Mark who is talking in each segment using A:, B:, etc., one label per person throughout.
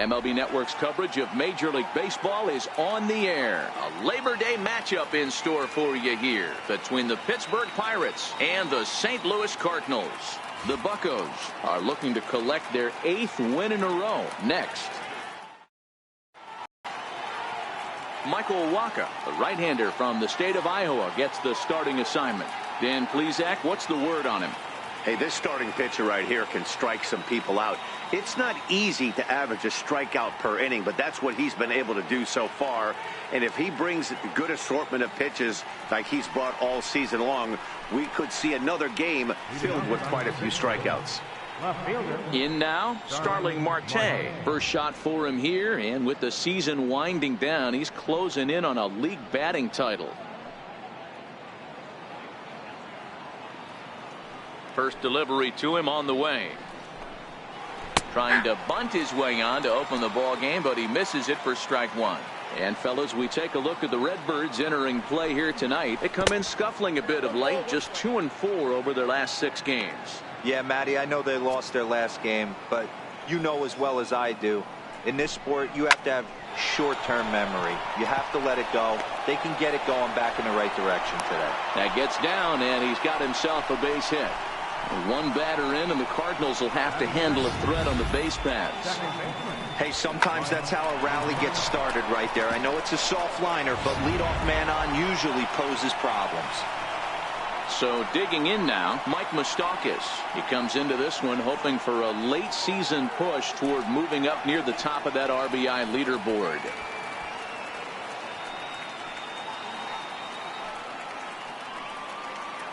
A: MLB Network's coverage of Major League Baseball is on the air. A Labor Day matchup in store for you here between the Pittsburgh Pirates and the St. Louis Cardinals. The Buccos are looking to collect their 8th win in a row next. Michael Wacha, the right-hander from the state of Iowa, gets the starting assignment. Dan Plesac, what's the word on him?
B: Hey, this starting pitcher right here can strike some people out. It's not easy to average a strikeout per inning, but that's what he's been able to do so far. And if he brings a good assortment of pitches like he's brought all season long, we could see another game filled with quite a few strikeouts.
A: In now, Starling Marte. First shot for him here, and with the season winding down, he's closing in on a league batting title. First delivery to him on the way. Trying to bunt his way on to open the ball game, but he misses it for strike one. And fellas, we take a look at the Redbirds entering play here tonight. They come in scuffling a bit of late, just 2-4 over their last 6 games.
C: Yeah, Matty, I know they lost their last game, but you know as well as I do, in this sport you have to have short-term memory. You have to let it go. They can get it going back in the right direction today.
A: That gets down, and he's got himself a base hit. One batter in, and the Cardinals will have to handle a threat on the base paths.
C: Hey, sometimes that's how a rally gets started right there. I know it's a soft liner, but leadoff man on usually poses problems.
A: So digging in now, Mike Moustakas. He comes into this one hoping for a late season push toward moving up near the top of that RBI leaderboard.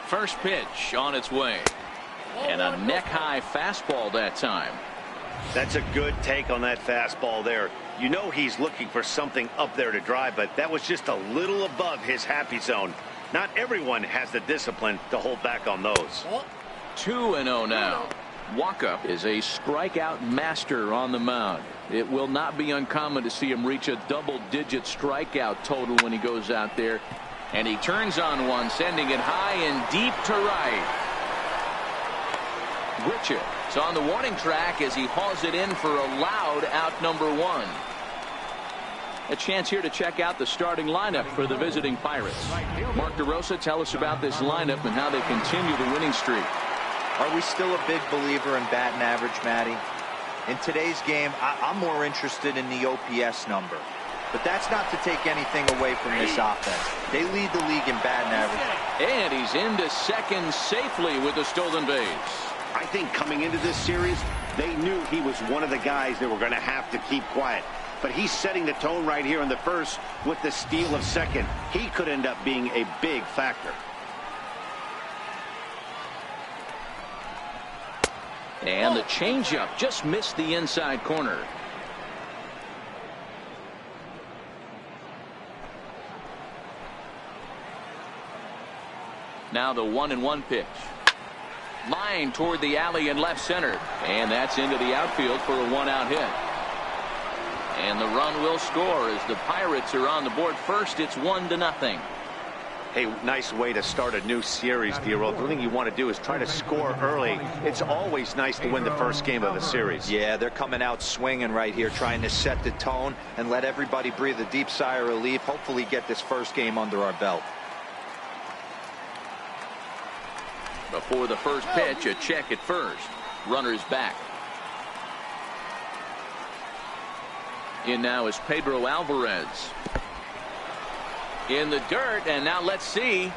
A: First pitch on its way. And a neck-high fastball that time.
B: That's a good take on that fastball there. You know he's looking for something up there to drive, but that was just a little above his happy zone. Not everyone has the discipline to hold back on those.
A: 2-0 now. Wacha is a strikeout master on the mound. It will not be uncommon to see him reach a double-digit strikeout total when he goes out there. And he turns on one, sending it high and deep to right. Richards on the warning track as he hauls it in for a loud out number 1. A chance here to check out the starting lineup for the visiting Pirates. Mark DeRosa, tell us about this lineup and how they continue the winning streak.
C: Are we still a big believer in batting average, Matty? In today's game, I'm more interested in the OPS number. But that's not to take anything away from this offense. They lead the league in batting average.
A: And he's into second safely with the stolen base.
B: I think coming into this series, they knew he was one of the guys they were going to have to keep quiet. But he's setting the tone right here in the first with the steal of second. He could end up being a big factor.
A: And the changeup just missed the inside corner. Now the 1-1 pitch. Line toward the alley in left center. And that's into the outfield for a 1-out hit. And the run will score as the Pirates are on the board first. It's 1-0.
B: Hey, nice way to start a new series, Giro. The thing you want to do is try to score early. It's always nice to win the first game of the series.
C: Yeah, they're coming out swinging right here, trying to set the tone and let everybody breathe a deep sigh of relief. Hopefully get this first game under our belt.
A: Before the first pitch, a check at first. Runners back. In now is Pedro Alvarez. In the dirt, and now let's see.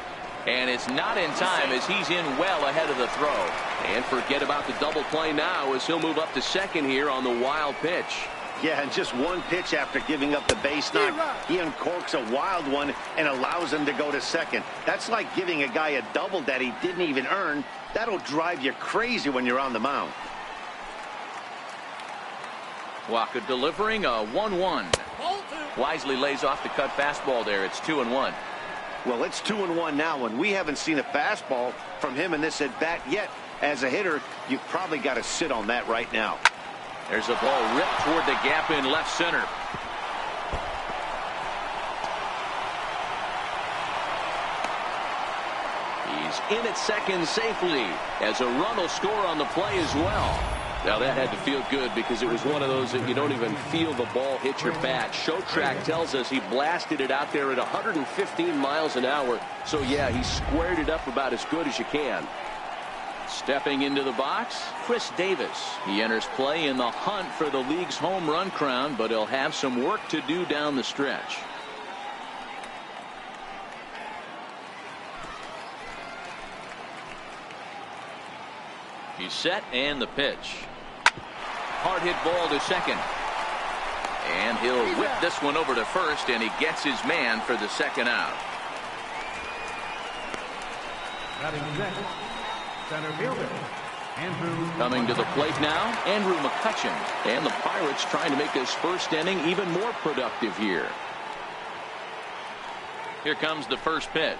A: And it's not in time as he's in well ahead of the throw. And forget about the double play now as he'll move up to second here on the wild pitch.
B: Yeah, and just one pitch after giving up the base knock, he uncorks a wild one and allows him to go to second. That's like giving a guy a double that he didn't even earn. That'll drive you crazy when you're on the mound.
A: Wacha delivering a 1-1. Wisely lays off the cut fastball there. It's 2-1.
B: Well, it's 2-1 now, and we haven't seen a fastball from him in this at bat yet. As a hitter, you've probably got to sit on that right now.
A: There's a ball ripped toward the gap in left center. He's in at second safely as a run will score on the play as well.
D: Now that had to feel good because it was one of those that you don't even feel the ball hit your bat. Show track tells us he blasted it out there at 115 miles an hour. So yeah, he squared it up about as good as you can.
A: Stepping into the box, Chris Davis. He enters play in the hunt for the league's home run crown, but he'll have some work to do down the stretch. He's set, and the pitch. Hard hit ball to second. And he'll whip this one over to first, and he gets his man for the second out.
E: Center fielder, Andrew.
A: Coming to the plate now, Andrew McCutchen. And the Pirates trying to make this first inning even more productive here. Here comes the first pitch.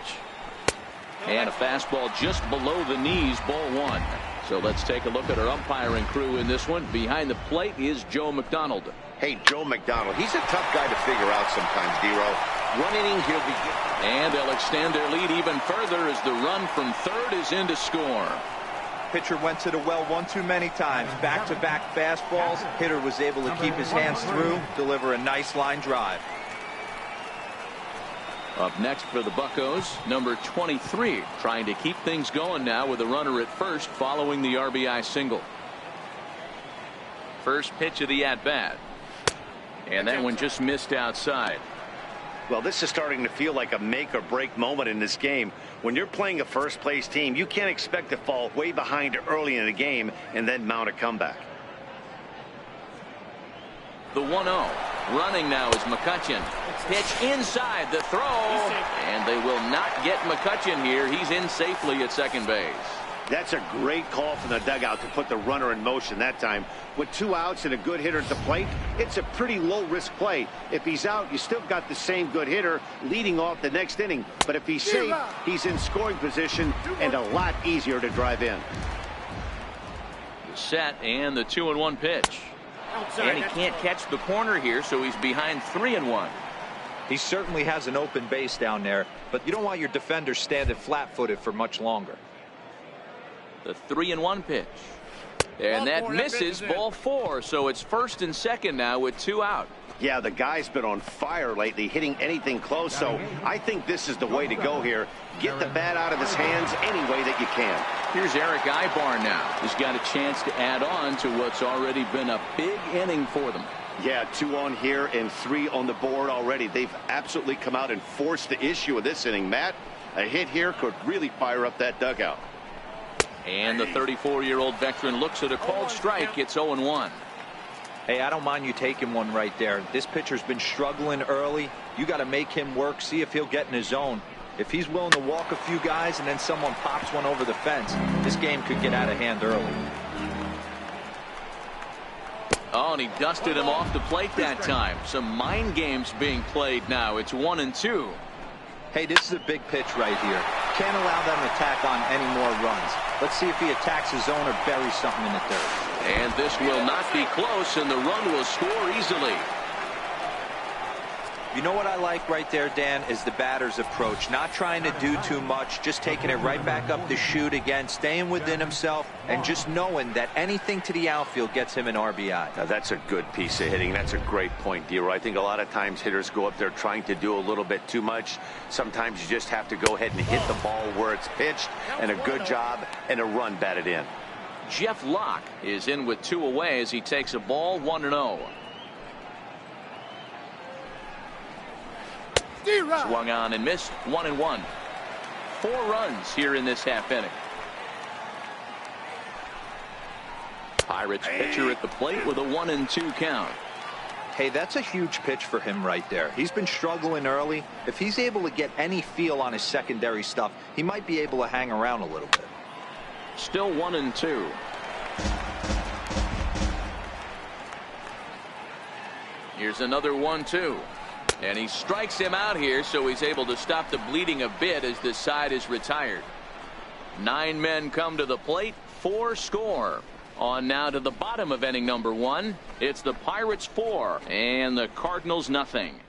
A: And a fastball just below the knees, ball one. So let's take a look at our umpiring crew in this one. Behind the plate is Joe McDonald.
B: Hey, Joe McDonald, he's a tough guy to figure out sometimes, D-Row. One inning, he'll be good.
A: And they'll extend their lead even further as the run from third is in to score.
C: Pitcher went to the well one too many times. Back-to-back fastballs. Hitter was able to keep his hands through, deliver a nice line drive.
A: Up next for the Buccos, number 23, trying to keep things going now with a runner at first following the RBI single. First pitch of the at-bat. And that one just missed outside.
B: Well, this is starting to feel like a make-or-break moment in this game. When you're playing a first-place team, you can't expect to fall way behind early in the game and then mount a comeback.
A: The 1-0. Running now is McCutchen. Pitch inside the throw. And they will not get McCutchen here. He's in safely at second base.
B: That's a great call from the dugout to put the runner in motion that time. With 2 outs and a good hitter at the plate, it's a pretty low-risk play. If he's out, you still got the same good hitter leading off the next inning. But if he's safe, he's in scoring position and a lot easier to drive in.
A: The set and the 2-1 pitch. And he can't catch the corner here, so he's behind 3-1.
C: He certainly has an open base down there, but you don't want your defenders standing flat-footed for much longer.
A: The 3-1 pitch. And that misses, ball 4. So it's first and second now with 2 out.
B: Yeah, the guy's been on fire lately, hitting anything close. So I think this is the way to go here. Get the bat out of his hands any way that you can.
A: Here's Eric Ibar now. He's got a chance to add on to what's already been a big inning for them.
B: Yeah, 2 on here and 3 on the board already. They've absolutely come out and forced the issue of this inning. Matt, a hit here could really fire up that dugout.
A: And the 34-year-old veteran looks at a called strike. It's 0-1.
C: Hey, I don't mind you taking one right there. This pitcher's been struggling early. You got to make him work, see if he'll get in his zone. If he's willing to walk a few guys and then someone pops one over the fence, this game could get out of hand early.
A: Oh, and he dusted him off the plate that time. Some mind games being played now. It's 1-2.
C: Hey, this is a big pitch right here. Can't allow them to tack on any more runs. Let's see if he attacks his zone or buries something in the dirt.
A: And this will not be close, and the run will score easily.
C: You know what I like right there, Dan, is the batter's approach. Not trying to do too much, just taking it right back up the chute again, staying within himself, and just knowing that anything to the outfield gets him an RBI.
B: Now, that's a good piece of hitting. That's a great point, D-Row. I think a lot of times hitters go up there trying to do a little bit too much. Sometimes you just have to go ahead and hit the ball where it's pitched, and a good job and a run batted in.
A: Jeff Locke is in with 2 away as he takes a ball 1-0. Swung on and missed. 1-1. 4 runs here in this half inning. Pirates pitcher at the plate with a 1-2 count.
C: Hey, that's a huge pitch for him right there. He's been struggling early. If he's able to get any feel on his secondary stuff, he might be able to hang around a little bit.
A: Still 1-2. Here's another 1-2. And he strikes him out here, so he's able to stop the bleeding a bit as this side is retired. 9 men come to the plate, 4 score. On now to the bottom of inning number 1. It's the Pirates 4 and the Cardinals nothing.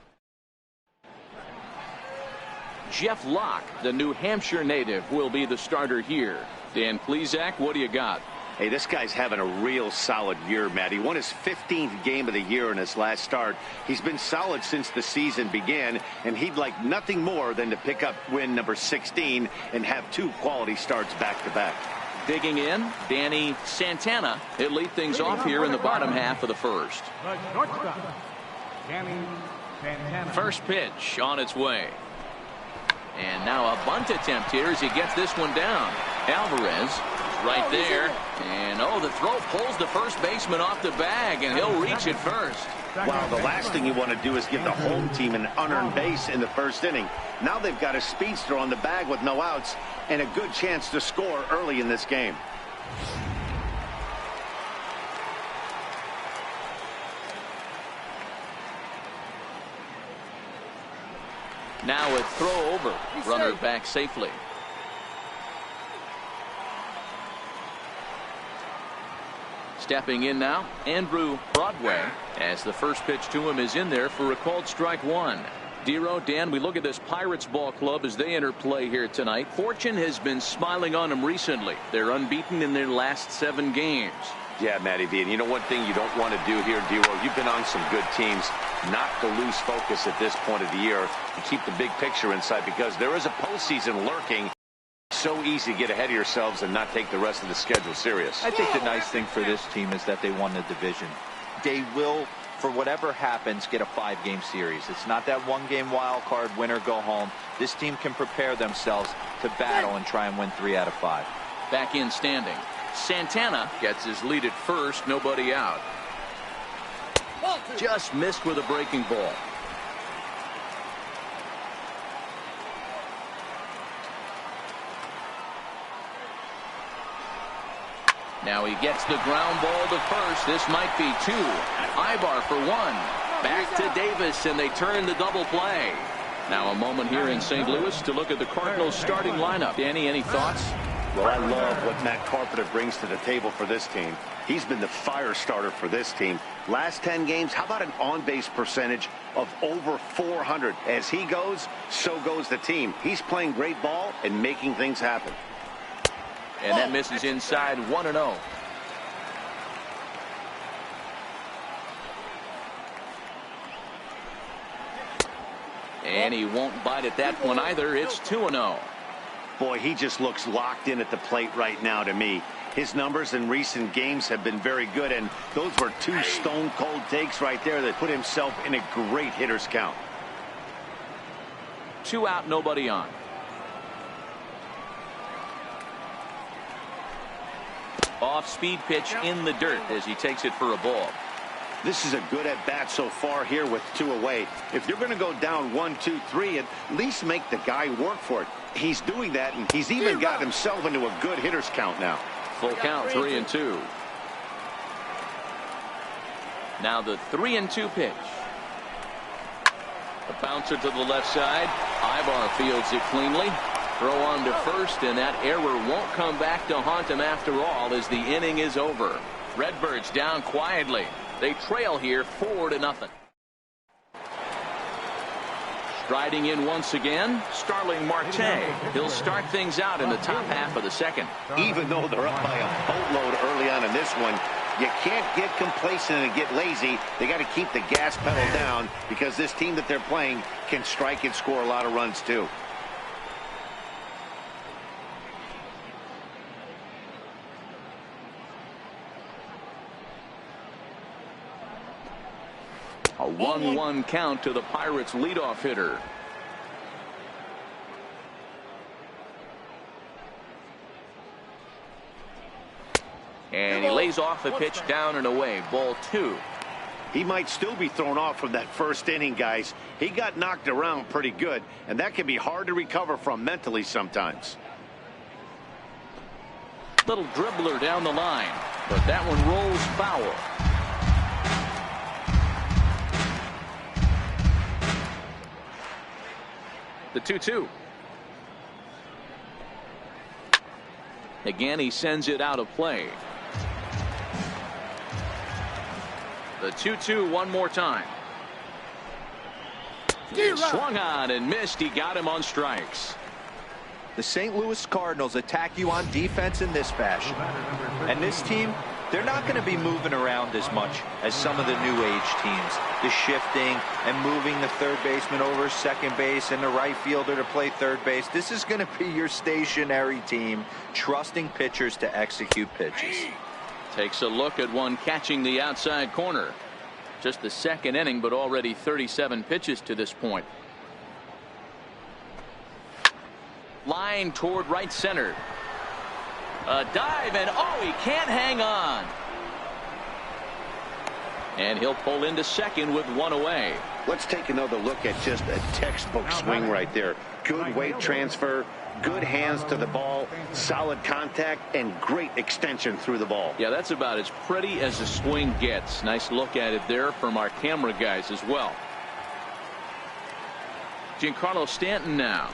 A: Jeff Locke, the New Hampshire native, will be the starter here. Dan Plesac, what do you got?
B: Hey, this guy's having a real solid year, Matt. He won his 15th game of the year in his last start. He's been solid since the season began, and he'd like nothing more than to pick up win number 16 and have 2 quality starts back-to-back.
A: Digging in, Danny Santana. He'll lead things off here in the bottom half of the first.
E: The shortstop, Danny Santana.
A: First pitch on its way. And now a bunt attempt here as he gets this one down. Alvarez is right there. And, the throw pulls the first baseman off the bag, and he'll reach it first.
B: Wow, the last thing you want to do is give the home team an unearned base in the first inning. Now they've got a speedster on the bag with no outs and a good chance to score early in this game.
A: Now a throw over. Runner back safely. Stepping in now, Andrew Broadway, as the first pitch to him is in there for a called strike one. Dero, Dan, we look at this Pirates ball club as they enter play here tonight. Fortune has been smiling on them recently. They're unbeaten in their last 7 games.
B: Yeah, Matty V, and you know one thing you don't want to do here, Dero, you've been on some good teams, not to lose focus at this point of the year and keep the big picture in sight, because there is a postseason lurking. So easy to get ahead of yourselves and not take the rest of the schedule serious.
C: I think the nice thing for this team is that they won the division. They will, for whatever happens, get a 5-game series. It's not that 1-game wild card, win or go home. This team can prepare themselves to battle and try and win 3 out of 5.
A: Back in standing. Santana gets his lead at first, nobody out. Just missed with a breaking ball. Now he gets the ground ball to first. This might be 2. Ibar for 1. Back to Davis, and they turn the double play. Now a moment here in St. Louis to look at the Cardinals starting lineup. Danny, any thoughts?
B: Well, I love what Matt Carpenter brings to the table for this team. He's been the fire starter for this team. Last 10 games, how about an on-base percentage of over 400? As he goes, so goes the team. He's playing great ball and making things happen.
A: And that misses inside, 1-0. And he won't bite at that one either. It's 2-0.
B: Boy, he just looks locked in at the plate right now to me. His numbers in recent games have been very good, and those were 2 stone-cold takes right there that put himself in a great hitter's count.
A: 2 out, nobody on. Off-speed pitch in the dirt as he takes it for a ball.
B: This is a good at-bat so far here with 2 away. If you're going to go down 1, 2, 3, at least make the guy work for it. He's doing that, and he's even got himself into a good hitter's count now.
A: Full count, 3-2. Now the 3-2 pitch. A bouncer to the left side. Ibar fields it cleanly. Throw on to first, and that error won't come back to haunt him after all as the inning is over. Redbirds down quietly. They trail here 4-0. Striding in once again, Starling Marte. He'll start things out in the top half of the second.
B: Even though they're up by a boatload early on in this one, you can't get complacent and get lazy. They got to keep the gas pedal down, because this team that they're playing can strike and score a lot of runs too.
A: A 1-1 count to the Pirates leadoff hitter. And he lays off the pitch down and away. Ball 2.
B: He might still be thrown off from that first inning, guys. He got knocked around pretty good, and that can be hard to recover from mentally sometimes.
A: Little dribbler down the line, but that one rolls foul. The 2-2. Again, he sends it out of play. The 2-2 one more time. He swung on and missed. He got him on strikes.
C: The St. Louis Cardinals attack you on defense in this fashion. And this team, they're not going to be moving around as much as some of the new age teams. The shifting and moving the third baseman over second base and the right fielder to play third base. This is going to be your stationary team, trusting pitchers to execute pitches.
A: Takes a look at one catching the outside corner. Just the second inning, but already 37 pitches to this point. Line toward right center. A dive, and oh, he can't hang on. And he'll pull into second with one away.
B: Let's take another look at just a textbook swing right there. Good weight transfer, good hands to the ball, solid contact, and great extension through the ball.
A: Yeah, that's about as pretty as a swing gets. Nice look at it there from our camera guys as well. Giancarlo Stanton now,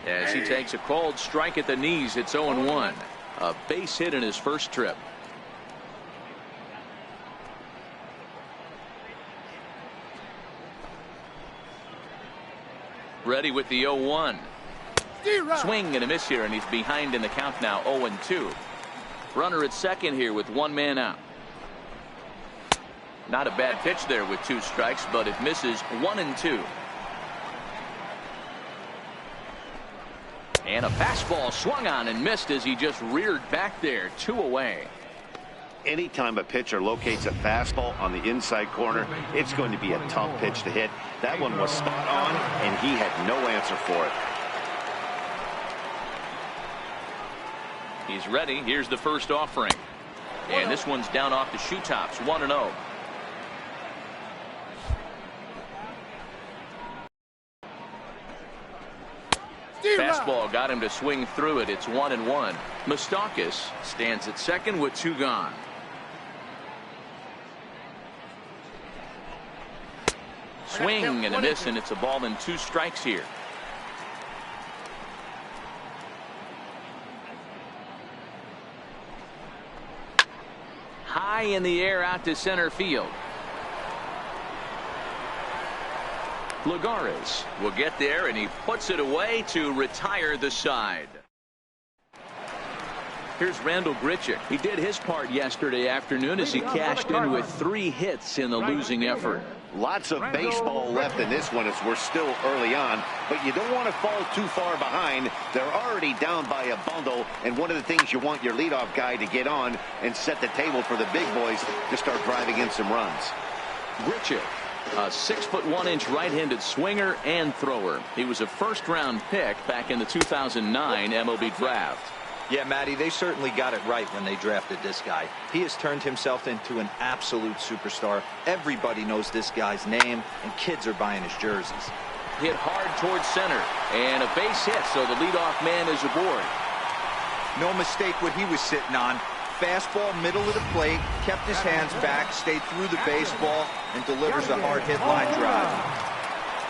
A: as he takes a called strike at the knees. It's 0-1. A base hit in his first trip. Ready with the 0-1. Swing and a miss here, and he's behind in the count now. 0-2. Runner at second here with one man out. Not a bad pitch there with 2 strikes, but it misses. 1-2. And a fastball swung on and missed as he just reared back there. 2 away.
B: Anytime a pitcher locates a fastball on the inside corner, it's going to be a tough pitch to hit. That one was spot on, and he had no answer for it.
A: He's ready. Here's the first offering. And this one's down off the shoe tops. 1-0. Fastball got him to swing through it. It's 1-1. Moustakas stands at second with 2 gone. Swing and a miss, and it's a ball and 2 strikes here. High in the air out to center field. Lagares will get there, and he puts it away to retire the side. Here's Randall Grichuk. He did his part yesterday afternoon as he cashed in with 3 hits in the losing effort.
B: Lots of baseball left in this one as we're still early on, but you don't want to fall too far behind. They're already down by a bundle, and one of the things you want your leadoff guy to get on and set the table for the big boys to start driving in some runs.
A: Grichuk, a 6'1" right-handed swinger and thrower. He was a first-round pick back in the 2009 MLB draft.
C: Yeah, Matty, they certainly got it right when they drafted this guy. He has turned himself into an absolute superstar. Everybody knows this guy's name, and kids are buying his jerseys.
A: Hit hard towards center, and a base hit, so the leadoff man is aboard.
C: No mistake what he was sitting on. Fastball, middle of the plate, kept his hands back, stayed through the baseball, and delivers a hard-hit line drive.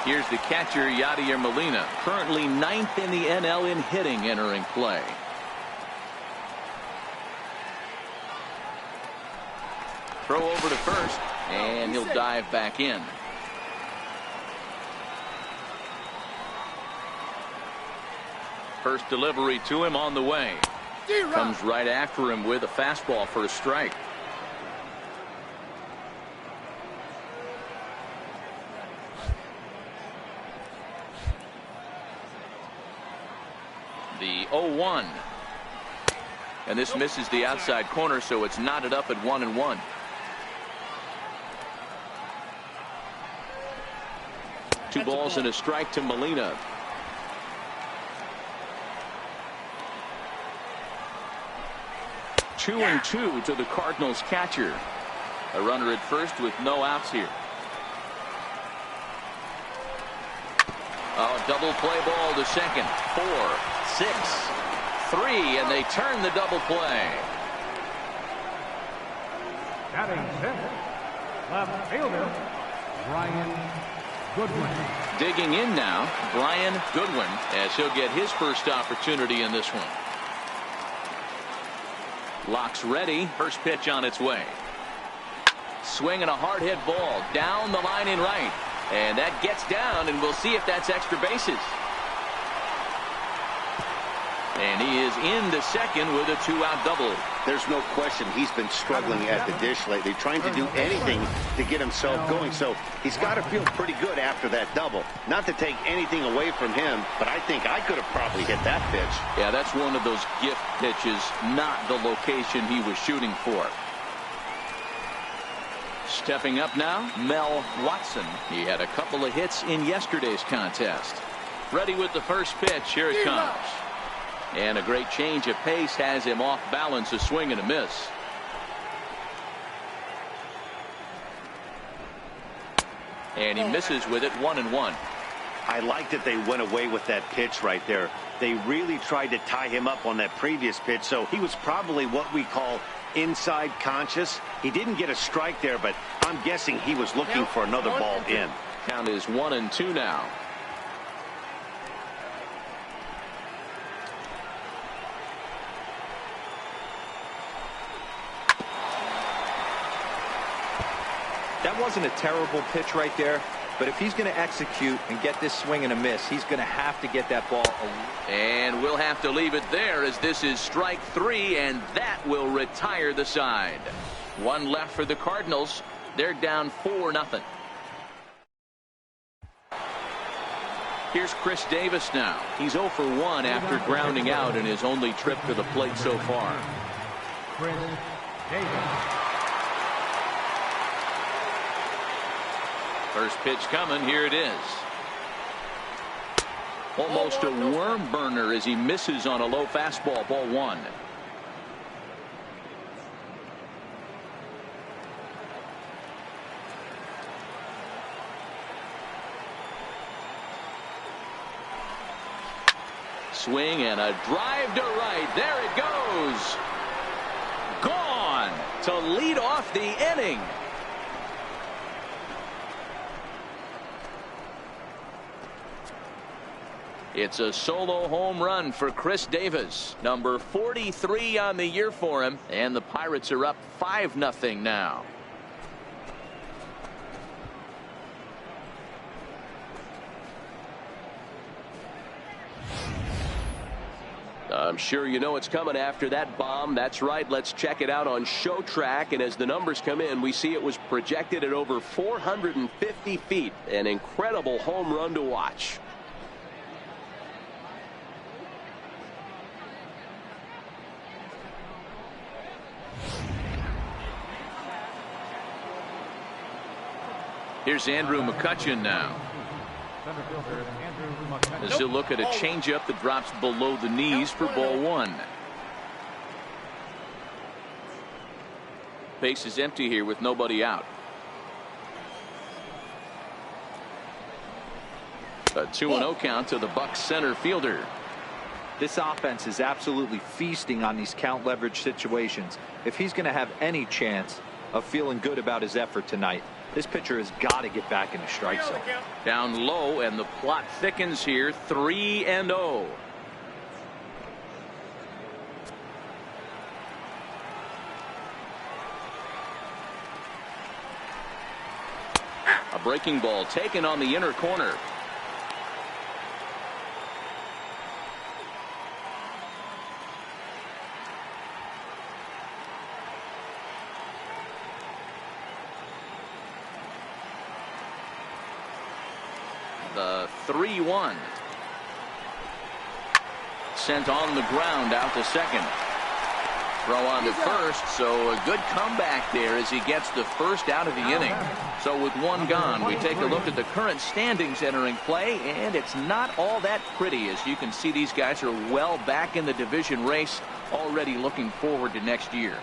A: Here's the catcher, Yadier Molina, currently 9th in the NL in hitting entering play. Throw over to first, and he'll dive back in. First delivery to him on the way. Comes right after him with a fastball for a strike. The 0-1. And this misses the outside corner, so it's knotted up at 1-1. Two balls and a strike to Molina. Two and 2 to the Cardinals catcher. A runner at first with no outs here. Oh, double play ball to second. 4, 6, 3, and they turn the double play.
E: Batting center, left fielder, Brian Goodwin.
A: Digging in now, Brian Goodwin, as he'll get his first opportunity in this one. Locks ready. First pitch on its way. Swing and a hard hit ball down the line in right. And that gets down, and we'll see if that's extra bases. And he is into second with a 2-out double.
B: There's no question he's been struggling at the dish lately, trying to do anything to get himself going. So he's got to feel pretty good after that double. Not to take anything away from him, but I think I could have probably hit that pitch.
A: Yeah, that's one of those gift pitches, not the location he was shooting for. Stepping up now, Mel Watson. He had a couple of hits in yesterday's contest. Ready with the first pitch. Here it comes. And a great change of pace has him off balance, a swing and a miss. And he misses with it, 1-1.
B: I like that they went away with that pitch right there. They really tried to tie him up on that previous pitch, so he was probably what we call inside conscious. He didn't get a strike there, but I'm guessing he was looking for another ball in.
A: Count is 1-2 now.
C: That wasn't a terrible pitch right there, but if he's going to execute and get this swing and a miss, he's going to have to get that ball.
A: And we'll have to leave it there, as this is strike 3, and that will retire the side. One left for the Cardinals. They're down 4-0. Here's Chris Davis now. He's 0 for 1 after grounding out in his only trip to the plate so far.
E: Chris Davis.
A: First pitch coming. Here it is. Almost a worm burner as he misses on a low fastball. Ball 1. Swing and a drive to right. There it goes. Gone to lead off the inning. It's a solo home run for Chris Davis, number 43 on the year for him, and the Pirates are up 5-0 now. I'm sure you know it's coming after that bomb. That's right. Let's check it out on Show Track. And as the numbers come in, we see it was projected at over 450 feet. An incredible home run to watch. Here's Andrew McCutchen now. As he'll look at a changeup that drops below the knees for ball 1. Base is empty here with nobody out. A 2-0 count to the Bucs center fielder.
C: This offense is absolutely feasting on these count leverage situations. If he's going to have any chance of feeling good about his effort tonight, this pitcher has got to get back in the strike zone.
A: Down low, and the plot thickens here. 3-0. A breaking ball taken on the inner corner. The 3-1. Sent on the ground out to second. Throw on to first, so a good comeback there as he gets the first out of the inning. So with one gone, we take a look at the current standings entering play, and it's not all that pretty. As you can see, these guys are well back in the division race, already looking forward to next year.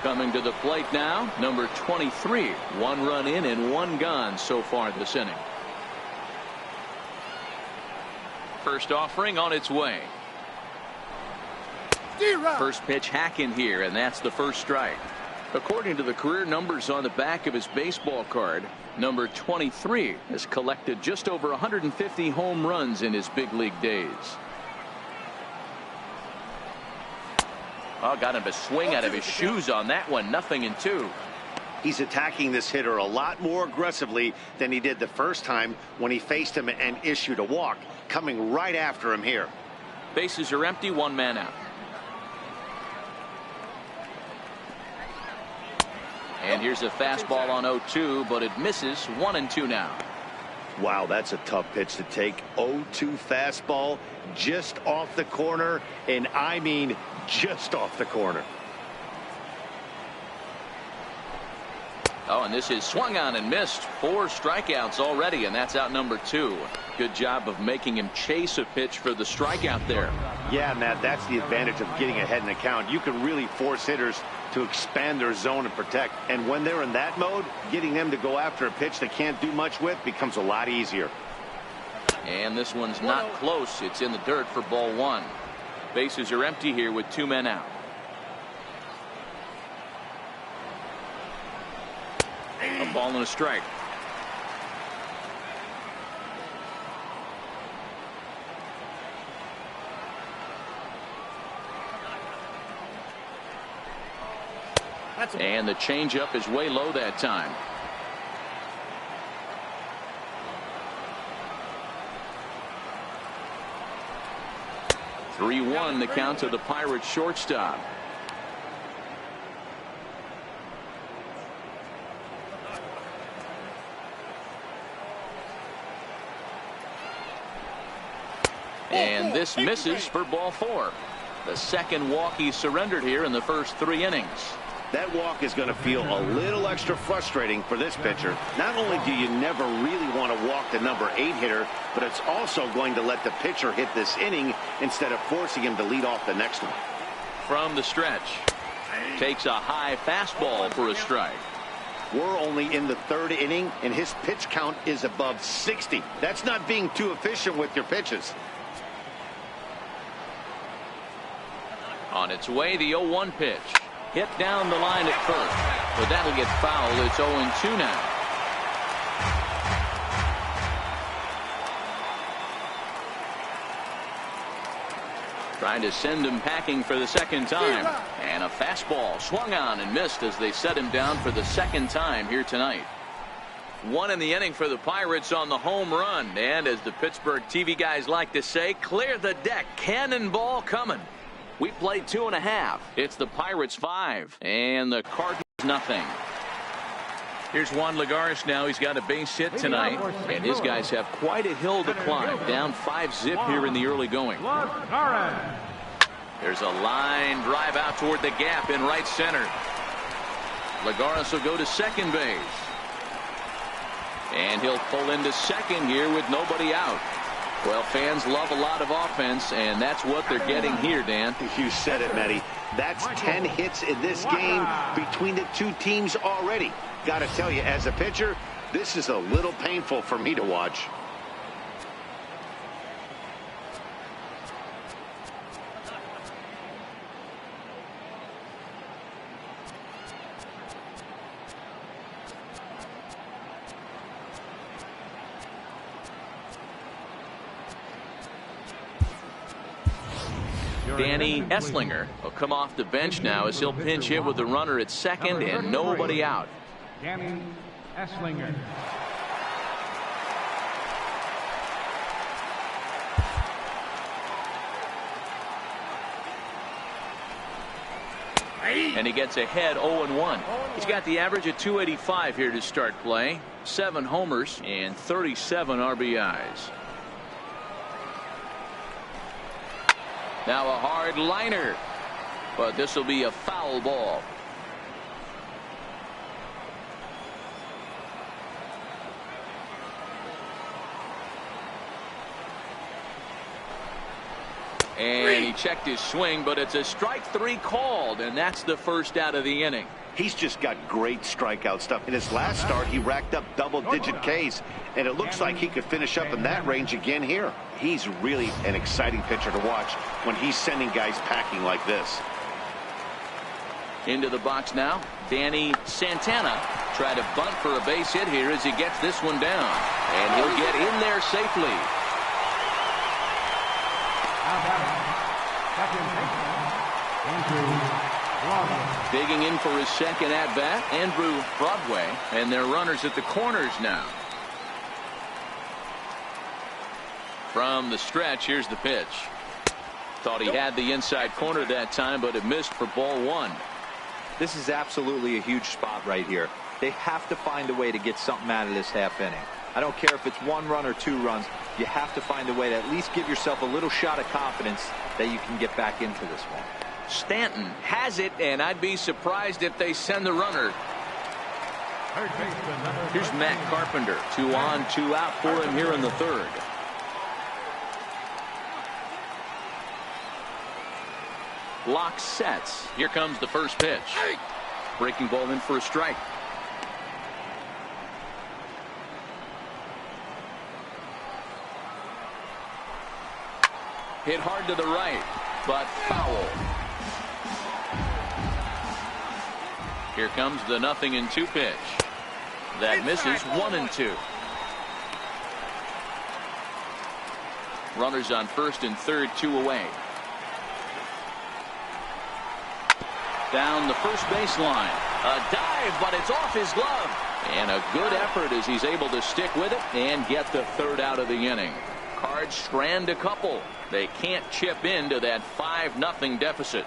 A: Coming to the plate now, number 23. 1 run in and 1 gone so far this inning. First offering on its way. First pitch hack in here, and that's the first strike. According to the career numbers on the back of his baseball card, number 23 has collected just over 150 home runs in his big league days. Oh, got him a swing out of his shoes on that one. 0-2.
B: He's attacking this hitter a lot more aggressively than he did the first time when he faced him and issued a walk, coming right after him here.
A: Bases are empty, one man out. And here's a fastball on 0-2, but it misses. 1-2 now.
B: Wow, that's a tough pitch to take. 0-2 fastball just off the corner, and I mean just off the corner.
A: Oh, and this is swung on and missed. 4 strikeouts already, and that's out number 2. Good job of making him chase a pitch for the strikeout there.
B: Yeah, Matt, that's the advantage of getting ahead in the count. You can really force hitters to expand their zone and protect. And when they're in that mode, getting them to go after a pitch they can't do much with becomes a lot easier.
A: And this one's not close. It's in the dirt for ball 1. Bases are empty here with 2 men out. A ball and a strike. And the changeup is way low that time. (3-1) the count to the Pirates shortstop. And this misses for ball 4. The second walk he surrendered here in the first 3 innings.
B: That walk is going to feel a little extra frustrating for this pitcher. Not only do you never really want to walk the number 8 hitter, but it's also going to let the pitcher hit this inning instead of forcing him to lead off the next one.
A: From the stretch. Takes a high fastball for a strike.
B: We're only in the 3rd inning, and his pitch count is above 60. That's not being too efficient with your pitches.
A: On its way, the 0-1 pitch. Hit down the line at first, but that'll get foul. It's 0-2 now. Trying to send him packing for the second time. And a fastball swung on and missed as they set him down for the second time here tonight. 1 in the inning for the Pirates on the home run. And as the Pittsburgh TV guys like to say, clear the deck. Cannonball coming. We played 2.5. It's the Pirates 5 and the Cardinals nothing. Here's Juan Lagares now. He's got a base hit tonight, and his guys have quite a hill to climb. Down 5-zip here in the early going. There's a line drive out toward the gap in right center. Lagares will go to second base, and he'll pull into second here with nobody out. Well, fans love a lot of offense, and that's what they're getting here, Dan.
B: You said it, Matty. That's 10 hits in this game between the 2 teams already. Got to tell you, as a pitcher, this is a little painful for me to watch.
A: Danny Esslinger will come off the bench now as he'll pinch hit with the runner at second and nobody out.
E: Danny Esslinger.
A: And he gets ahead 0-1. He's got the average of 285 here to start play. 7 homers and 37 RBIs. Now a hard liner, but this will be a foul ball. And he checked his swing, but it's a strike 3 called, and that's the first out of the inning.
B: He's just got great strikeout stuff. In his last start, he racked up double-digit Ks, and it looks like he could finish up in that range again here. He's really an exciting pitcher to watch when he's sending guys packing like this.
A: Into the box now, Danny Santana. Try to bunt for a base hit here as he gets this one down. And he'll get in there safely. Digging in for his second at-bat, Andrew Broadway, and their runners at the corners now. From the stretch, here's the pitch. Thought he had the inside corner that time, but it missed for ball one.
C: This is absolutely a huge spot right here. They have to find a way to get something out of this half inning. I don't care if it's 1 run or 2 runs. You have to find a way to at least give yourself a little shot of confidence that you can get back into this one.
A: Stanton has it, and I'd be surprised if they send the runner. Here's Matt Carpenter. 2 on, 2 out for him here in the third. Lock sets. Here comes the first pitch. Breaking ball in for a strike. Hit hard to the right, but foul. Here comes the 0-2 pitch. That misses. 1-2. Runners on first and third, 2 away. Down the first baseline. A dive, but it's off his glove. And a good effort as he's able to stick with it and get the third out of the inning. Cards strand a couple. They can't chip into that 5-0 deficit.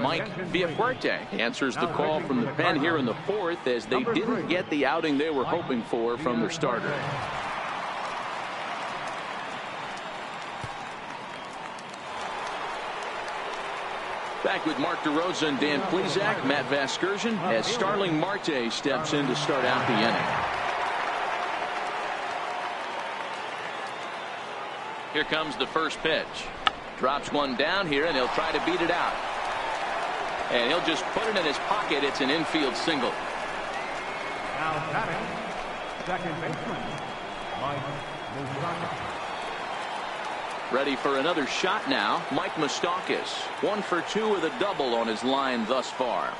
A: Mike Villafuerte answers the call from the pen here in the fourth as they didn't get the outing they were hoping for from their starter. Back with Mark DeRosa and Dan Plesac, Matt Vasgersian as Starling Marte steps in to start out the inning. Here comes the first pitch. Drops one down here, and he'll try to beat it out. And he'll just put it in his pocket. It's an infield single.
E: Now batting, second baseman, Mike Moustakas.
A: Ready for another shot now. Mike Moustakas, 1 for 2 with a double on his line thus far.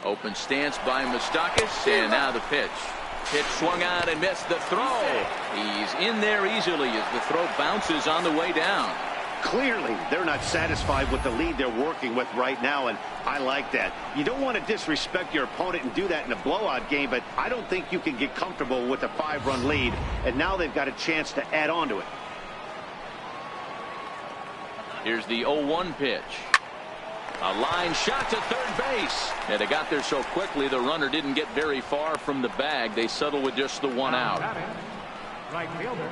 A: Open stance by Moustakas, and now the pitch. Pitch swung out and missed the throw. He's in there easily as the throw bounces on the way down.
B: Clearly, they're not satisfied with the lead they're working with right now, and I like that. You don't want to disrespect your opponent and do that in a blowout game, but I don't think you can get comfortable with a 5-run lead, and now they've got a chance to add on to it.
A: Here's the 0-1 pitch. A line shot to third base. And they got there so quickly the runner didn't get very far from the bag. They settled with just the 1 out.
E: Right fielder,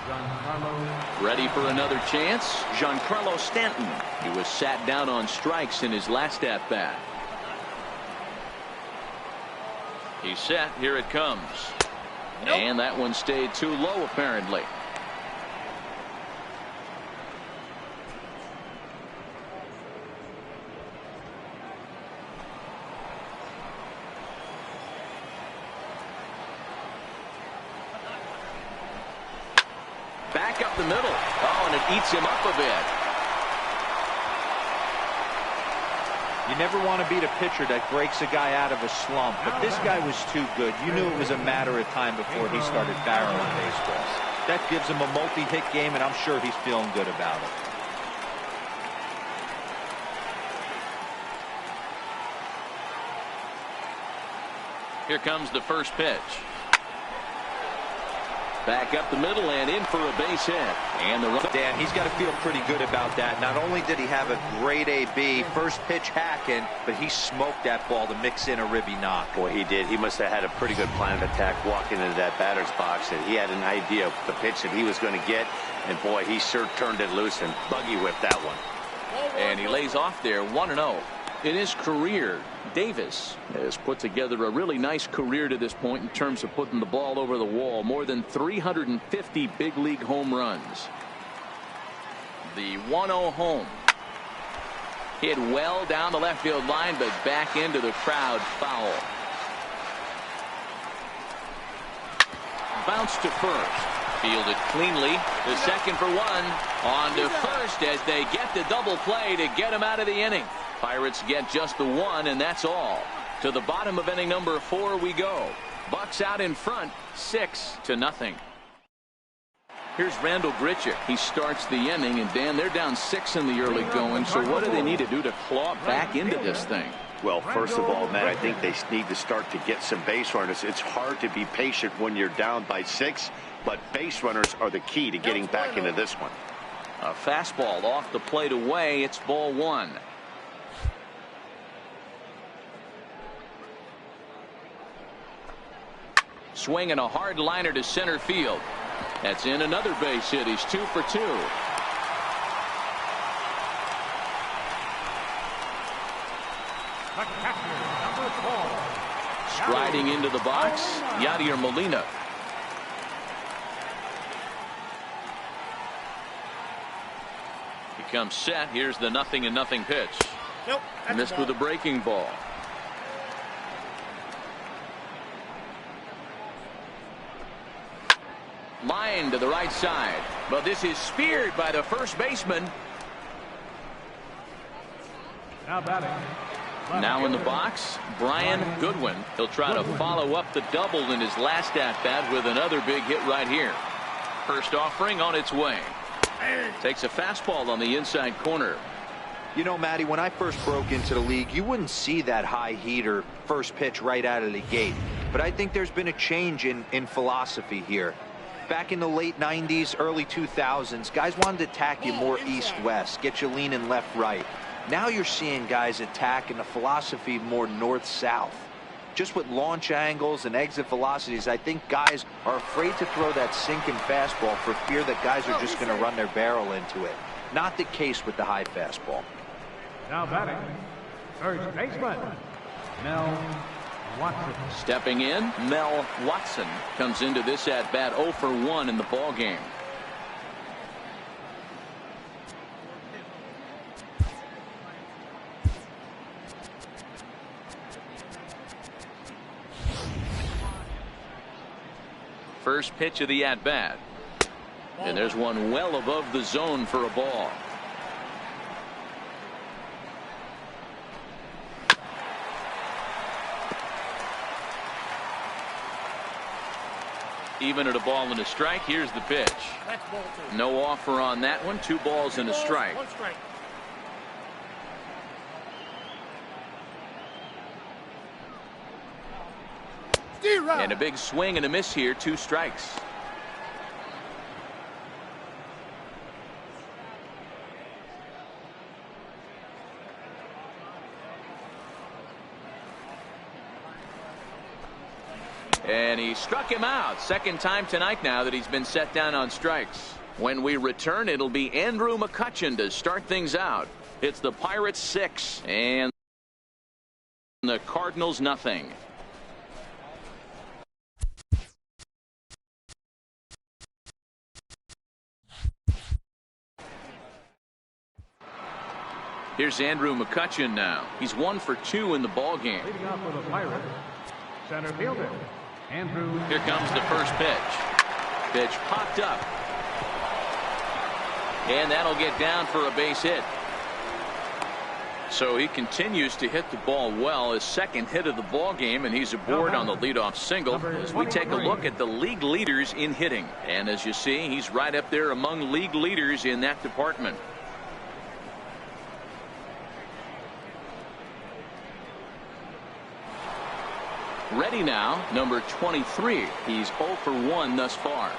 E: Giancarlo.
A: Ready for another chance. Giancarlo Stanton. He was sat down on strikes in his last at bat. He's set. Here it comes. Nope. And that one stayed too low apparently. Back up the middle. Oh, and it eats him up a bit.
C: You never want to beat a pitcher that breaks a guy out of a slump, but this guy was too good. You knew it was a matter of time before he started barreling baseballs. That gives him a multi-hit game, and I'm sure he's feeling good about it.
A: Here comes the first pitch. Back up the middle and in for a base hit. And the run.
C: Dan, he's got to feel pretty good about that. Not only did he have a great AB, first pitch hacking, but he smoked that ball to mix in a ribby knock.
B: Boy, he did. He must have had a pretty good plan of attack walking into that batter's box, and he had an idea of the pitch that he was going to get. And boy, he sure turned it loose and buggy whipped that one.
A: And he lays off there 1-0. In his career, Davis has put together a really nice career to this point in terms of putting the ball over the wall. More than 350 big league home runs. The 1-0 home. Hit well down the left field line, but back into the crowd, foul. Bounce to first. Fielded cleanly. The second for one. On to first as they get the double play to get him out of the inning. Pirates get just the one, and that's all. To the bottom of inning number 4 we go. Bucks out in front, 6-0. Here's Randall Grichuk. He starts the inning, and Dan, they're down 6 in the early going. So what do they need to do to claw back into this thing?
B: Well, first of all, Matt, I think they need to start to get some base runners. It's hard to be patient when you're down by 6, but base runners are the key to getting back into this one.
A: A fastball off the plate away. It's ball 1. Swinging a hard liner to center field. That's in another base hit. He's 2 for 2. Striding into the box, Yadier Molina. He comes set. Here's the 0-0 pitch.
F: Nope,
A: missed with a breaking ball. Line to the right side, but this is speared by the first baseman.
E: Now batting.
A: Now in the box, Brian Goodwin. He'll try to follow up the double in his last at-bat with another big hit right here. First offering on its way. Takes a fastball on the inside corner.
C: You know, Matty, when I first broke into the league, you wouldn't see that high heater first pitch right out of the gate. But I think there's been a change in philosophy here. Back in the late 90s, early 2000s, guys wanted to attack you more east-west, get you leaning left-right. Now you're seeing guys attack in the philosophy more north-south. Just with launch angles and exit velocities, I think guys are afraid to throw that sinking fastball for fear that guys are just going to run their barrel into it. Not the case with the high fastball.
E: Now batting. First baseman, Mel Watson.
A: Stepping in, Mel Watson comes into this at-bat 0 for 1 in the ball game. First pitch of the at-bat. And there's one well above the zone for a ball. Even at a ball and a strike. Here's the pitch.
F: That's ball 2.
A: No offer on that one. 2 balls and a strike.
F: 1 strike.
A: And a big swing and a miss here. 2 strikes. And he struck him out. Second time tonight now that he's been set down on strikes. When we return, it'll be Andrew McCutchen to start things out. It's the Pirates 6 and the Cardinals nothing. Here's Andrew McCutchen now. He's 1 for 2 in the ball game.
E: Leading off for the Pirates, center fielder, Andrew.
A: Here comes the first pitch. Pitch popped up. And that'll get down for a base hit. So he continues to hit the ball well. His second hit of the ball game, and he's aboard on the leadoff single as we take a look at the league leaders in hitting. And as you see, he's right up there among league leaders in that department. Ready now, number 23. He's 0 for 1 thus far.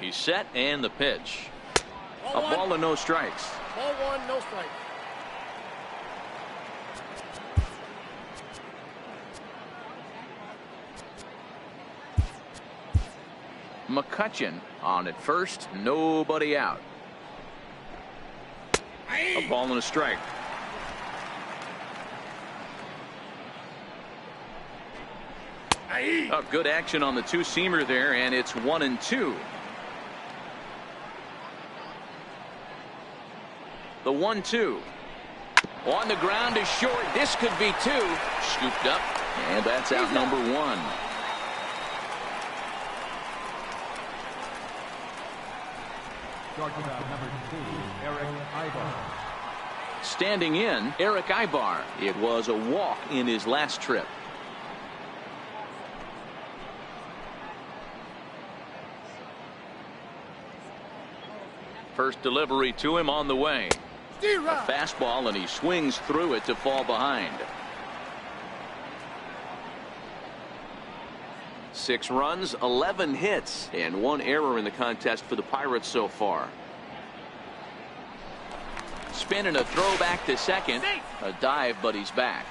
A: He's set and the pitch. A ball and no strikes.
F: Ball one, no strike.
A: McCutcheon on at first, nobody out. A ball and a strike. A good action on the two-seamer there, and it's 1-2. The 1-2 on the ground is short. This could be two. Scooped up, and that's out number one.
E: Number 2, Eric Ibar.
A: Standing in, Eric Ibar. It was a walk in his last trip. First delivery to him on the way. A fastball, and he swings through it to fall behind. 6 runs, 11 hits, and 1 error in the contest for the Pirates so far. Spin and a throw back to second. A dive, but he's back.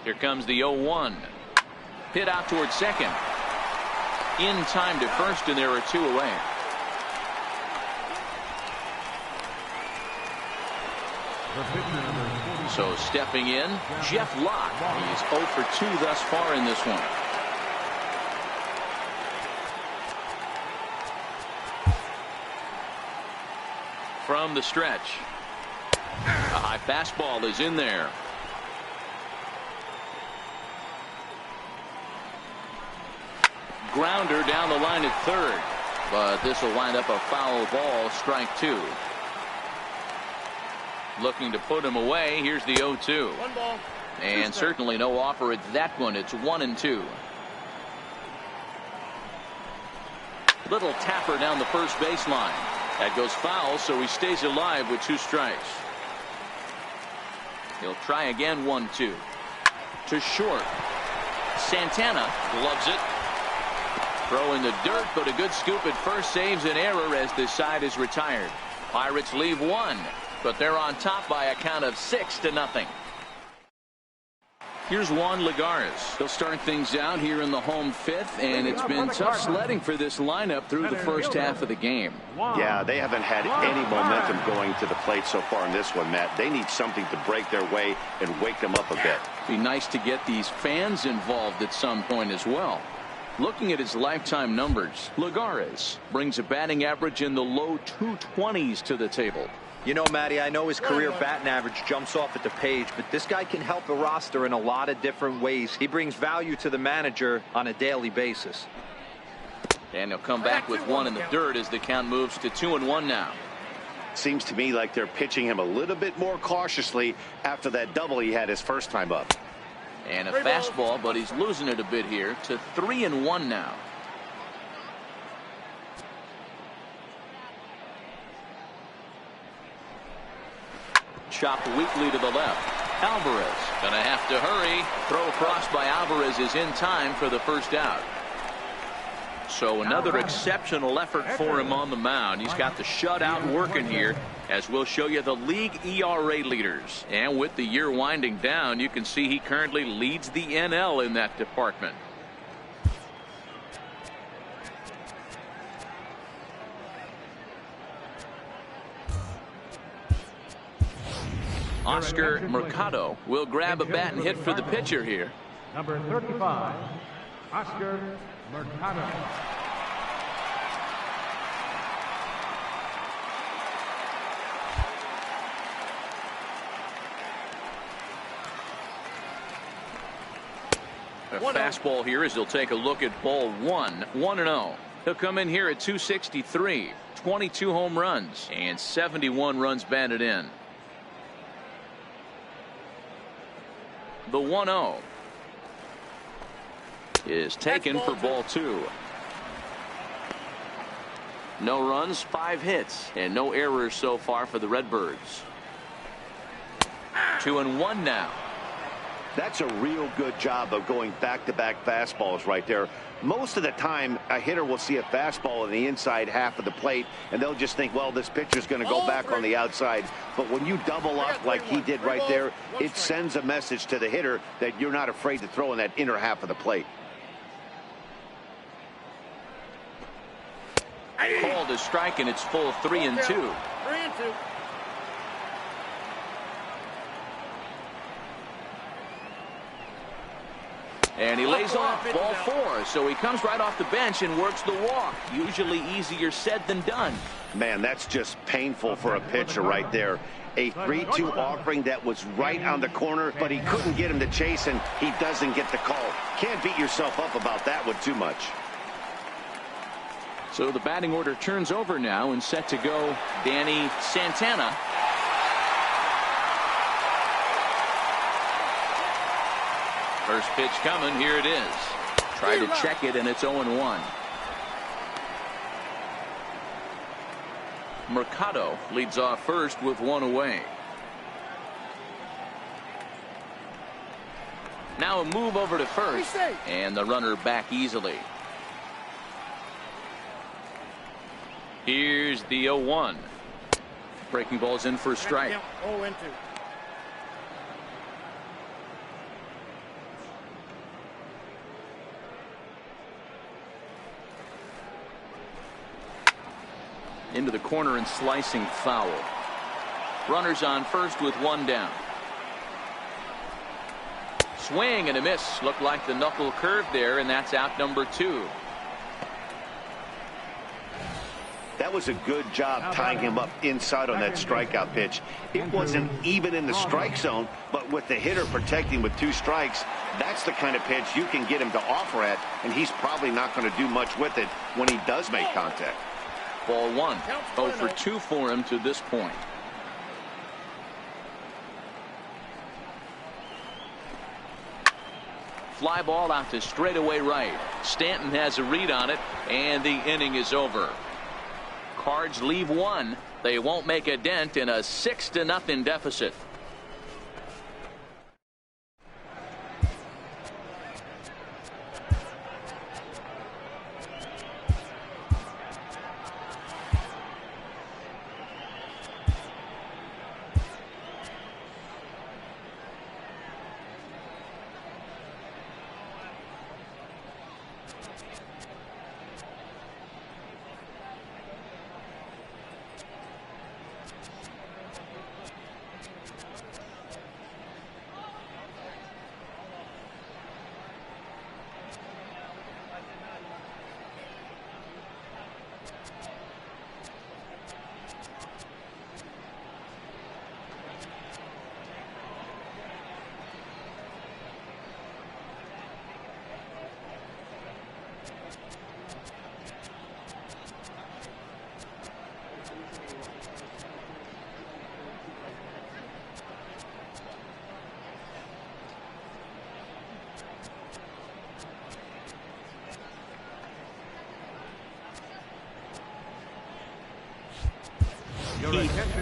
A: Here comes the 0-1. Hit out towards second. In time to first, and there are 2 away. So stepping in, Jeff Locke. He's 0 for 2 thus far in this one. From the stretch, a high fastball is in there. Grounder down the line at third, but this will wind up a foul ball, strike 2. Looking to put him away. Here's the 0-2.
F: 1 ball.
A: And certainly no offer at that one. It's 1-2. Little tapper down the first baseline. That goes foul, so he stays alive with 2 strikes. He'll try again. 1-2. To short. Santana gloves it. Throw in the dirt, but a good scoop at first saves an error as this side is retired. Pirates leave 1, but they're on top by a count of 6-0. Here's Juan Lagares. He'll start things out here in the home 5th, and it's been tough sledding for this lineup through the first half of the game.
B: Yeah, they haven't had any momentum going to the plate so far in this one, Matt. They need something to break their way and wake them up a bit.
A: Be nice to get these fans involved at some point as well. Looking at his lifetime numbers, Lagares brings a batting average in the low 220s to the table.
C: You know, Matty, I know his career batting average jumps off at the page, but this guy can help a roster in a lot of different ways. He brings value to the manager on a daily basis.
A: And he'll come back with 1 in the dirt as the count moves to 2-1 now.
B: Seems to me like they're pitching him a little bit more cautiously after that double he had his first time up.
A: And a fastball, but he's losing it a bit here to 3-1 now. Chopped weakly to the left. Alvarez gonna have to hurry. Throw across by Alvarez is in time for the first out. So another exceptional effort for him on the mound. He's got the shutout working here, as we'll show you the league ERA leaders. And with the year winding down, you can see he currently leads the NL in that department. Oscar Mercado will grab a bat and hit for the pitcher here.
E: Number 35, Oscar Mercado.
A: A fastball here as he'll take a look at ball 1. 1-0. He'll come in here at 263, 22 home runs, and 71 runs batted in. The 1-0 is taken for ball 2. No runs, 5 hits, and no errors so far for the Redbirds. 2-1 now.
B: That's a real good job of going back-to-back fastballs right there. Most of the time, a hitter will see a fastball in the inside half of the plate, and they'll just think, well, this pitcher's going to go back on the outside. But when you double up like he did right there, it sends a message to the hitter that you're not afraid to throw in that inner half of the plate.
A: Called a strike, and it's full 3-2.
E: 3-2.
A: And he lays off ball 4, so he comes right off the bench and works the walk. Usually easier said than done.
B: Man, that's just painful for a pitcher right there. A 3-2 offering that was right on the corner, but he couldn't get him to chase, and he doesn't get the call. Can't beat yourself up about that one too much.
A: So the batting order turns over now, and set to go Danny Santana. First pitch coming. Here it is. Try to check it, and it's 0-1. Mercado leads off first with 1 away. Now a move over to first, and the runner back easily. Here's the 0-1. Breaking ball's in for a strike.
E: 0-2.
A: Into the corner and slicing foul. Runners on first with 1 down. Swing and a miss. Looked like the knuckle curve there, and that's out number 2.
B: That was a good job tying him up inside on that strikeout pitch. It wasn't even in the strike zone, but with the hitter protecting with 2 strikes, that's the kind of pitch you can get him to offer at, and he's probably not going to do much with it when he does make contact.
A: Ball 1. 0 for 2 for him to this point. Fly ball out to straightaway right. Stanton has a read on it, and the inning is over. Cards leave 1. They won't make a dent in a 6-0 deficit.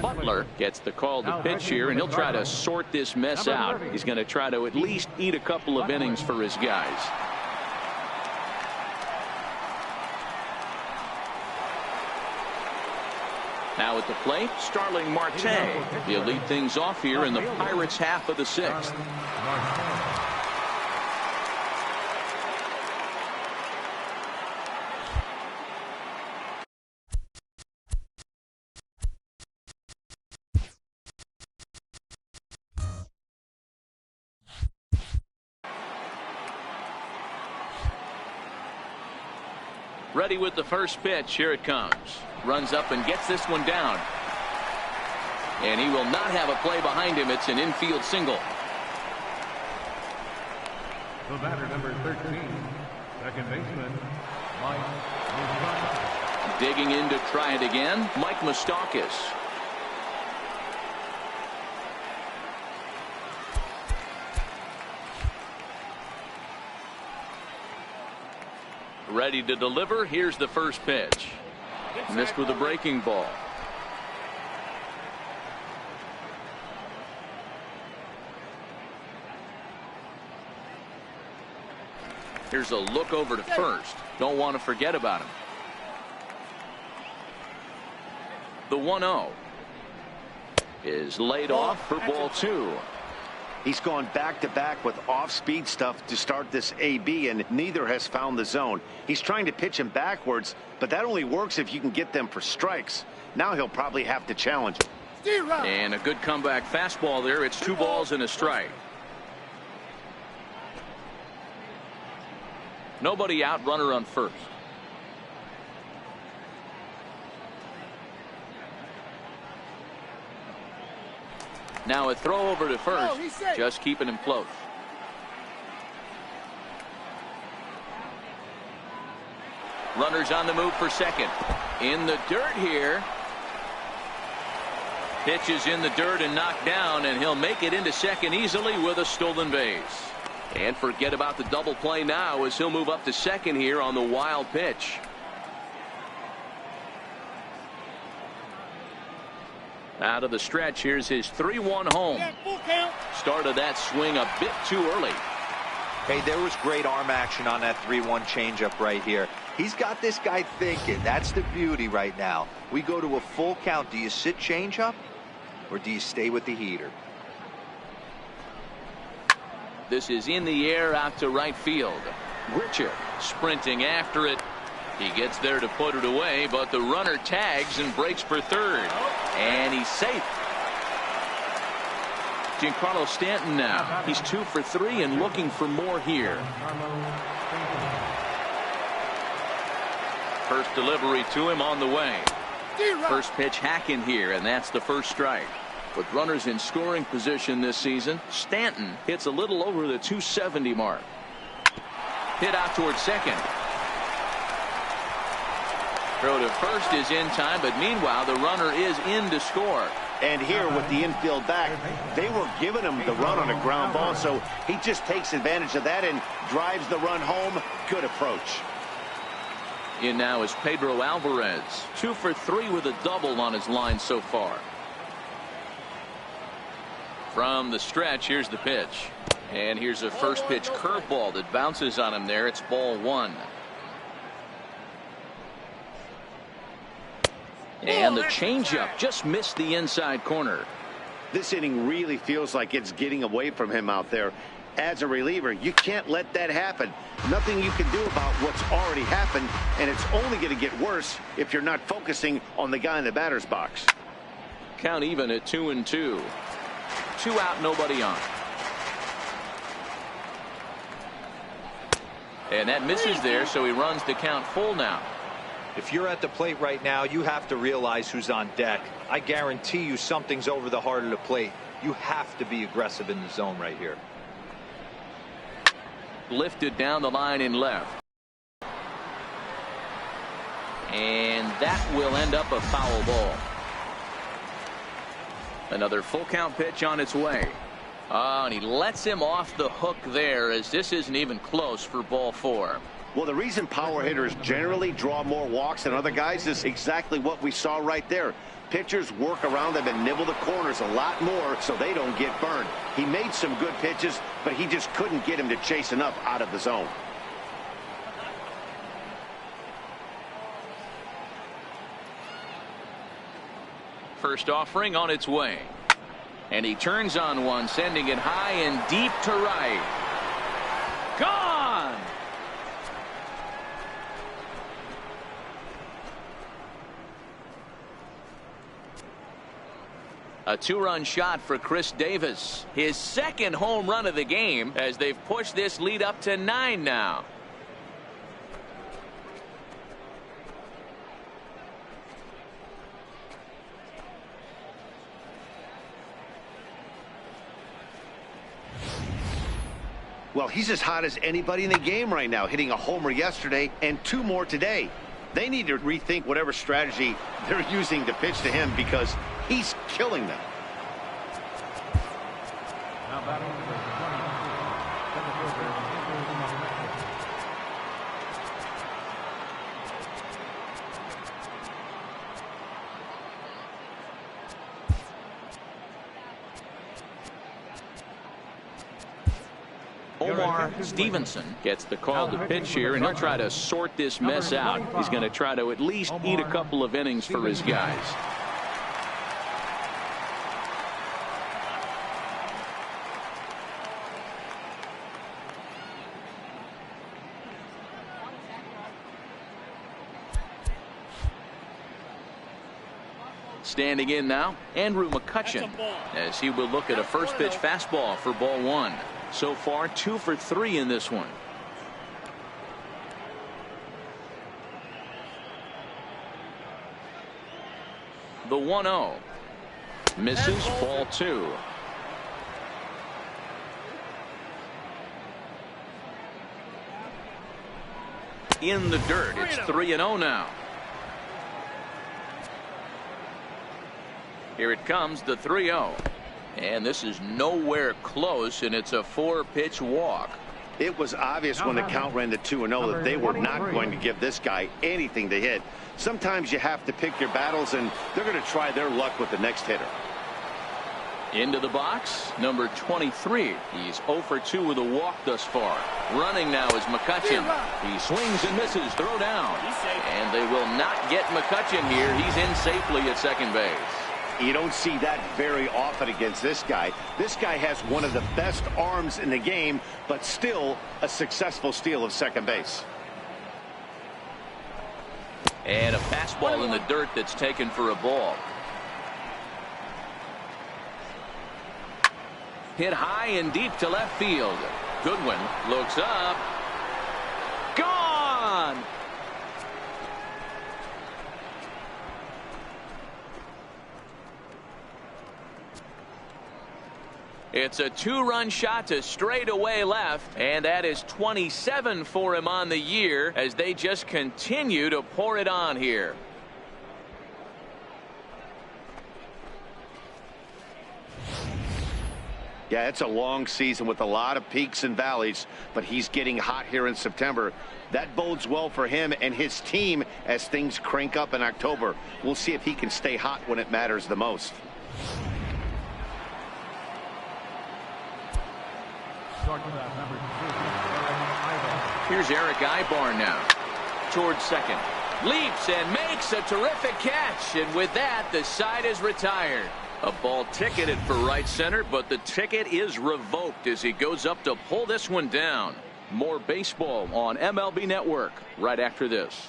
A: Butler gets the call to pitch here, and he'll try to sort this mess out. He's going to try to at least eat a couple of innings for his guys. Now at the plate, Starling Marte. He'll lead things off here in the Pirates' half of the 6th. Ready with the first pitch. Here it comes. Runs up and gets this one down. And he will not have a play behind him. It's an infield single.
E: The batter, number 13, second baseman, Mike Moustakas.
A: Digging in to try it again, Mike Moustakas. Ready to deliver. Here's the first pitch. Missed with a breaking ball. Here's a look over to first. Don't want to forget about him. The 1-0 is laid off for ball 2.
B: He's gone back-to-back with off-speed stuff to start this AB, and neither has found the zone. He's trying to pitch him backwards, but that only works if you can get them for strikes. Now he'll probably have to challenge him.
A: And a good comeback fastball there. It's 2 balls and a strike. Nobody out, runner on first. Now a throw over to first, just keeping him close. Runners on the move for second. In the dirt here. Pitch is in the dirt and knocked down, and he'll make it into second easily with a stolen base. And forget about the double play now as he'll move up to second here on the wild pitch. Out of the stretch, here's his 3-1 home. Started that swing a bit too early.
C: Hey, there was great arm action on that 3-1 changeup right here. He's got this guy thinking. That's the beauty right now. We go to a full count. Do you sit changeup or do you stay with the heater?
A: This is in the air out to right field. Richard sprinting after it. He gets there to put it away, but the runner tags and breaks for third. And he's safe. Giancarlo Stanton now. He's 2 for 3 and looking for more here. First delivery to him on the way. First pitch hacking here, and that's the first strike. With runners in scoring position this season, Stanton hits a little over the 270 mark. Hit out towards second. Throw to first is in time, but meanwhile the runner is in to score.
B: And here with the infield back, they were giving him the run on a ground ball, so he just takes advantage of that and drives the run home. Good approach.
A: In now is Pedro Alvarez, 2 for 3 with a double on his line so far. From the stretch, here's the pitch. And here's a first pitch curveball that bounces on him there. It's ball 1. And the changeup just missed the inside corner.
B: This inning really feels like it's getting away from him out there. As a reliever, you can't let that happen. Nothing you can do about what's already happened, and it's only going to get worse if you're not focusing on the guy in the batter's box.
A: Count even at 2-2. 2 out, nobody on. And that misses there, so he runs the count full now.
C: If you're at the plate right now, you have to realize who's on deck. I guarantee you something's over the heart of the plate. You have to be aggressive in the zone right here.
A: Lifted down the line in left. And that will end up a foul ball. Another full count pitch on its way. And he lets him off the hook there, as this isn't even close for ball 4.
B: Well, the reason power hitters generally draw more walks than other guys is exactly what we saw right there. Pitchers work around them and nibble the corners a lot more so they don't get burned. He made some good pitches, but he just couldn't get him to chase enough out of the zone.
A: First offering on its way. And he turns on one, sending it high and deep to right. Gone! A 2-run shot for Chris Davis. His second home run of the game as they've pushed this lead up to 9 now.
B: Well, he's as hot as anybody in the game right now, hitting a homer yesterday and 2 more today. They need to rethink whatever strategy they're using to pitch to him because he's killing them.
E: Now batting number 22, center fielder,
A: Omar Stevenson gets the call to pitch here, and he'll try to sort this mess out. He's going to try to at least eat a couple of innings for his guys. Standing in now, Andrew McCutchen, as he will look at a first pitch fastball for ball one. So far, 2 for 3 in this one. The 1-0 misses, ball 2. In the dirt, it's 3-0 now. Here it comes, the 3-0. And this is nowhere close, and it's a 4-pitch walk.
B: It was obvious when the count ran to 2-0 that they were not going to give this guy anything to hit. Sometimes you have to pick your battles, and they're going to try their luck with the next hitter.
A: Into the box, number 23. He's 0 for 2 with a walk thus far. Running now is McCutchen. He swings and misses, throw down. And they will not get McCutchen here. He's in safely at second base.
B: You don't see that very often against this guy. This guy has one of the best arms in the game, but still a successful steal of second base.
A: And a fastball in the dirt that's taken for a ball. Hit high and deep to left field. Goodwin looks up. Gone! It's a 2-run shot to straightaway left, and that is 27 for him on the year as they just continue to pour it on here.
B: Yeah, it's a long season with a lot of peaks and valleys, but he's getting hot here in September. That bodes well for him and his team as things crank up in October. We'll see if he can stay hot when it matters the most.
A: Here's Eric Ibar now towards second, leaps and makes a terrific catch, and with that the side is retired. A ball ticketed for right center, but the ticket is revoked as he goes up to pull this one down. More baseball on MLB Network right after this.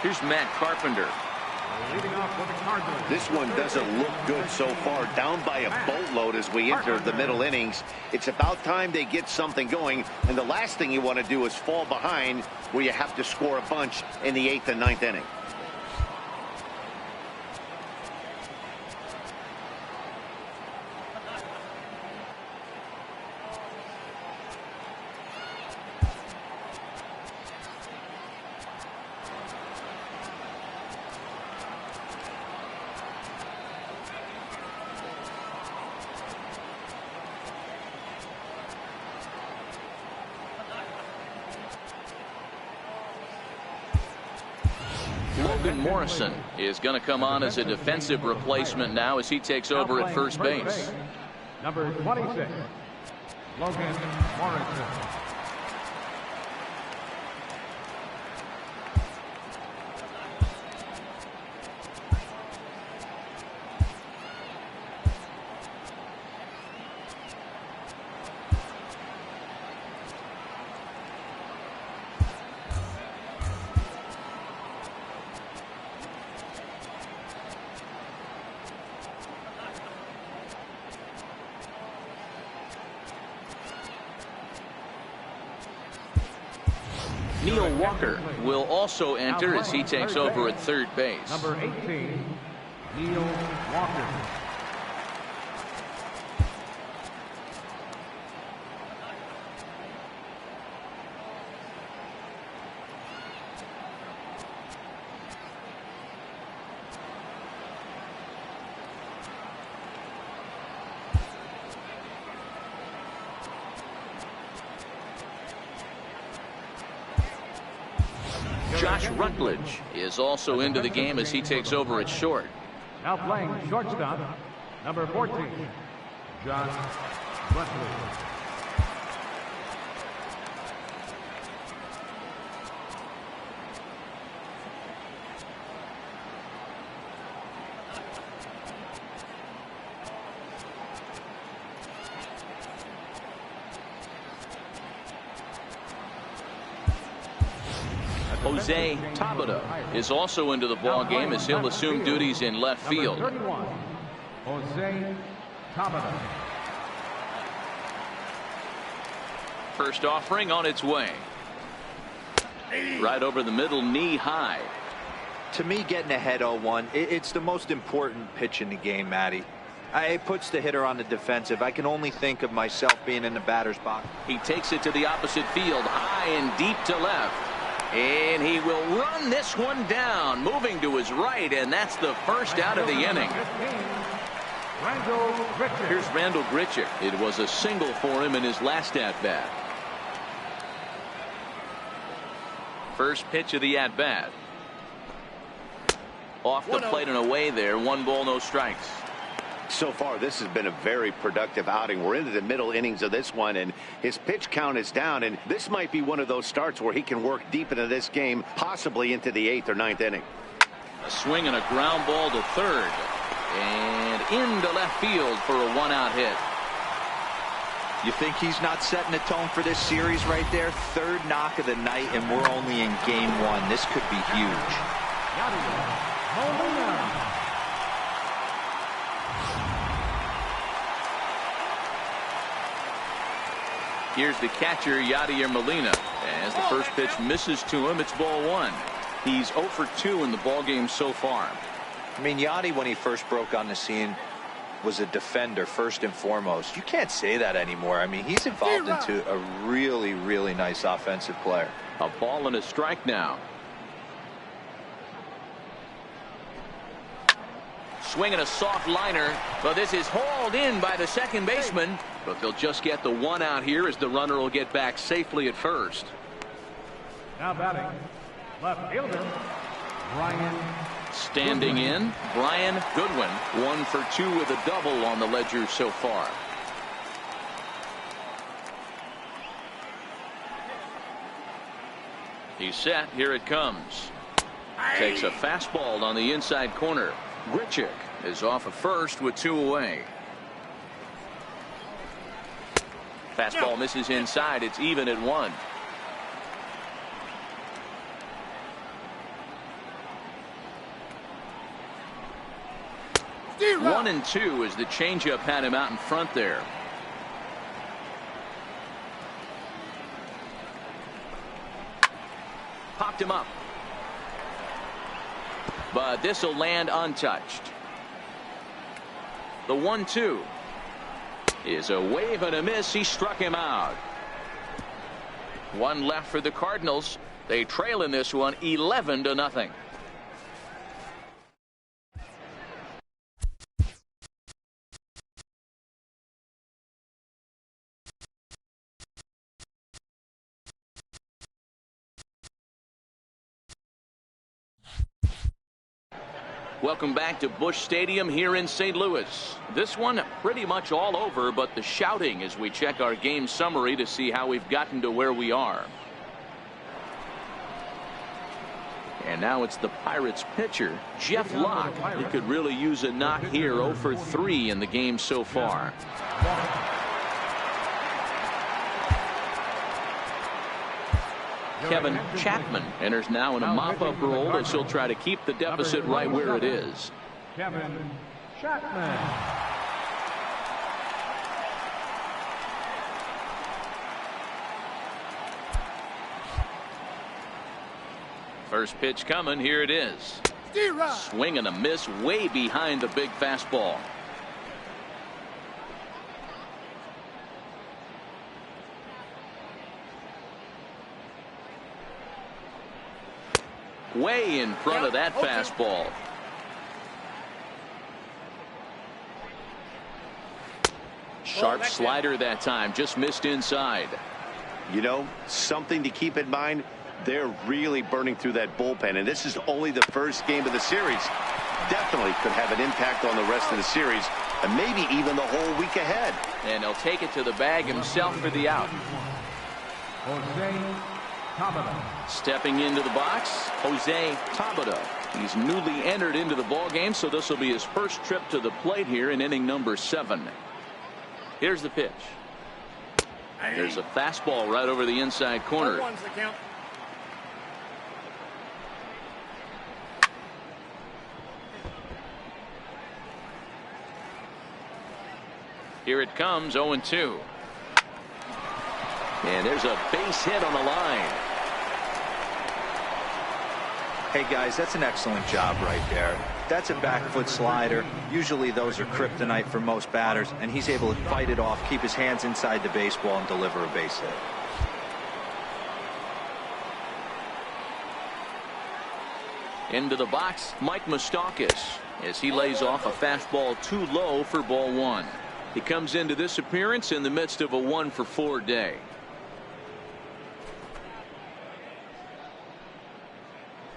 A: Here's Matt Carpenter.
B: This one doesn't look good so far. Down by a boatload as we enter the middle innings. It's about time they get something going, and the last thing you want to do is fall behind where you have to score a bunch in the 8th and 9th inning.
A: Morrison is going to come on as a defensive replacement now as he takes over at first base.
E: Number 26, Logan Morrison.
A: Neil Walker will also enter as he takes over at third base.
E: Number 18, Neil Walker.
A: Josh Rutledge is also into the game as he takes over at short.
E: Now playing shortstop, number 14, Josh
A: Jose Tabata is also into the ball game as he'll assume duties in left field.
E: Jose Tabata.
A: First offering on its way. Right over the middle, knee high.
C: To me, getting ahead 0-1, it's the most important pitch in the game, Matty. It puts the hitter on the defensive. I can only think of myself being in the batter's box.
A: He takes it to the opposite field, high and deep to left. And he will run this one down, moving to his right, and that's the first out of the inning. Here's Randall Grichuk. It was a single for him in his last at-bat. First pitch of the at-bat. Off the plate and away there. 1 ball, no strikes.
B: So far, this has been a very productive outing. We're into the middle innings of this one, and his pitch count is down, and this might be one of those starts where he can work deep into this game, possibly into the 8th or 9th inning.
A: A swing and a ground ball to third, and into left field for a 1-out hit.
C: You think he's not setting the tone for this series right there? 3rd knock of the night, and we're only in game 1. This could be huge.
A: Here's the catcher, Yadier Molina. As the first pitch misses to him, it's ball 1. He's 0 for 2 in the ball game so far.
C: I mean, Yadi, when he first broke on the scene, was a defender first and foremost. You can't say that anymore. I mean, he's evolved into a really, really nice offensive player.
A: A ball and a strike now. Swinging a soft liner, but this is hauled in by the second baseman. But they'll just get the 1 out here as the runner will get back safely at first.
E: Now batting, left fielder, Brian.
A: Standing in, Brian Goodwin. 1 for 2 with a double on the ledger so far. He's set. Here it comes. Takes a fastball on the inside corner. Grichuk is off at first with 2 away. Fastball misses inside. It's even at 1. One and 2 as the changeup had him out in front there. Popped him up. But this will land untouched. The 1-2 is a wave and a miss. He struck him out. 1 left for the Cardinals. They trail in this one 11-0. Welcome back to Busch Stadium here in St. Louis. This one pretty much all over, but the shouting as we check our game summary to see how we've gotten to where we are. And now it's the Pirates pitcher, Jeff Locke. He could really use a knock here. 0 for 3 in the game so far. Kevin Chapman enters now in a mop-up role as he'll try to keep the deficit right where it is.
E: Kevin Chapman.
A: First pitch coming. Here it is. Swing and a miss way behind the big fastball. Way in front of that fastball. Sharp slider that time, just missed inside.
B: You know, something to keep in mind, they're really burning through that bullpen, and this is only the first game of the series. Definitely could have an impact on the rest of the series. and maybe even the whole week ahead.
A: And he'll take it to the bag himself for the out. Stepping into the box, Jose Tabata. He's newly entered into the ball game, so this will be his first trip to the plate here in inning number 7. Here's the pitch. There's a fastball right over the inside corner. Here it comes, 0-2. And there's a base hit on the line.
C: Hey guys, that's an excellent job right there. That's a back foot slider. Usually those are kryptonite for most batters, and he's able to fight it off, keep his hands inside the baseball, and deliver a base hit.
A: Into the box, Mike Moustakas, as he lays off a fastball too low for ball 1. He comes into this appearance in the midst of a 1-for-4 day.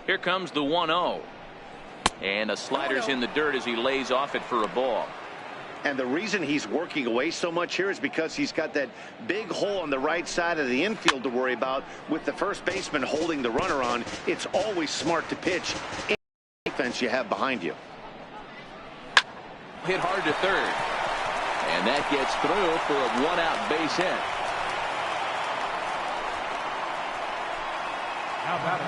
A: Here comes the 1-0. And a slider's in the dirt as he lays off it for a ball.
B: And the reason he's working away so much here is because he's got that big hole on the right side of the infield to worry about. With the first baseman holding the runner on, it's always smart to pitch in the defense you have behind you.
A: Hit hard to third. And that gets through for a 1-out base hit.
E: Now batting,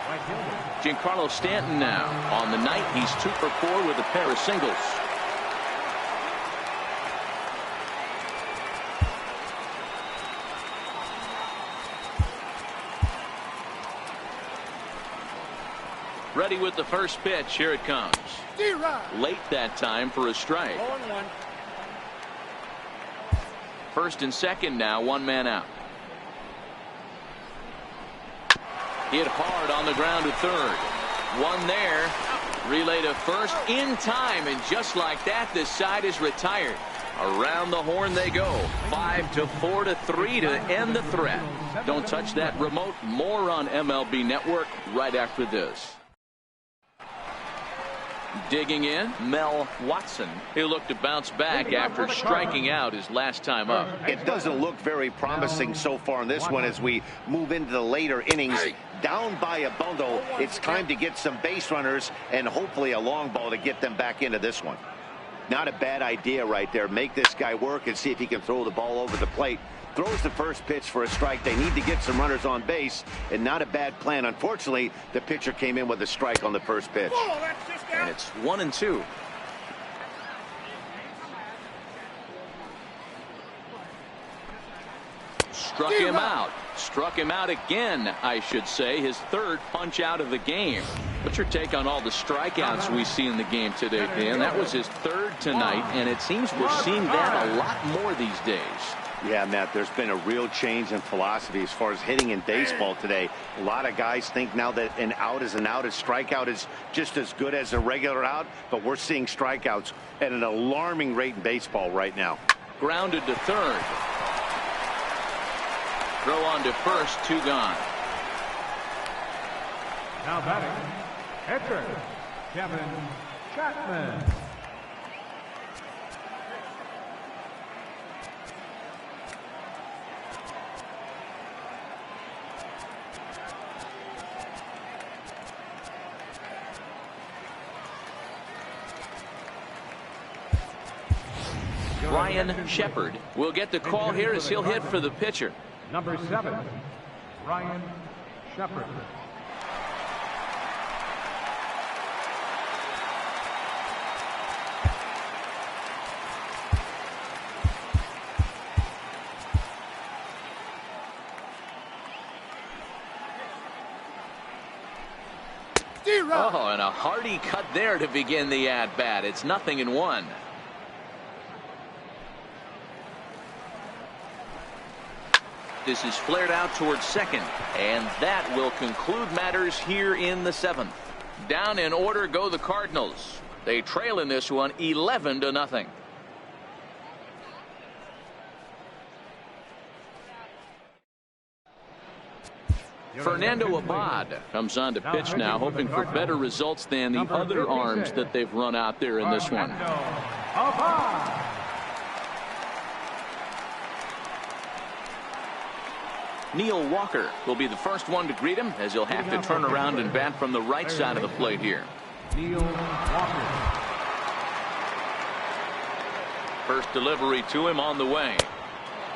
E: right fielder.
A: Giancarlo Stanton now. On the night, he's 2-for-4 with a pair of singles. Ready with the first pitch. Here it comes. Late that time for a strike.
E: 0-1.
A: First and second now, 1 man out. Hit hard on the ground to third. One there. Relay to first in time, and just like that, this side is retired. Around the horn they go. 5-4-3 to end the threat. Don't touch that remote. More on MLB Network right after this. Digging in, Mel Watson. He'll look to bounce back after striking out his last time up.
B: It doesn't look very promising so far in this one as we move into the later innings. Down by a bundle, it's time to get some base runners and hopefully a long ball to get them back into this one. Not a bad idea right there. Make this guy work and see if he can throw the ball over the plate. Throws the first pitch for a strike. They need to get some runners on base, and not a bad plan. Unfortunately, the pitcher came in with a strike on the first pitch.
A: And it's 1-2. Struck him out. Struck him out again, I should say. His third punch out of the game. What's your take on all the strikeouts we see in the game today, Dan? That was his third tonight, and it seems we're seeing that a lot more these days.
B: Yeah, Matt, there's been a real change in philosophy as far as hitting in baseball today. A lot of guys think now that an out is an out. A strikeout is just as good as a regular out, but we're seeing strikeouts at an alarming rate in baseball right now.
A: Grounded to third. Throw on to first, 2 gone.
E: Now batting, catcher, Kevin Chapman.
A: Ryan Shepard will get the call here as he'll hit for the pitcher.
E: Number 7, Ryan Shepard.
A: Oh, and a hearty cut there to begin the at-bat. It's 0-1. This is flared out towards second, and that will conclude matters here in the 7th. Down in order go the Cardinals. They trail in this one 11-0. Fernando Abad comes on to pitch now, hoping for better results than the other arms that they've run out there in this one.
E: Ball 5.
A: Neil Walker will be the first one to greet him, as he'll have to turn around and bat from the right side of the plate here.
E: Neil Walker.
A: First delivery to him on the way.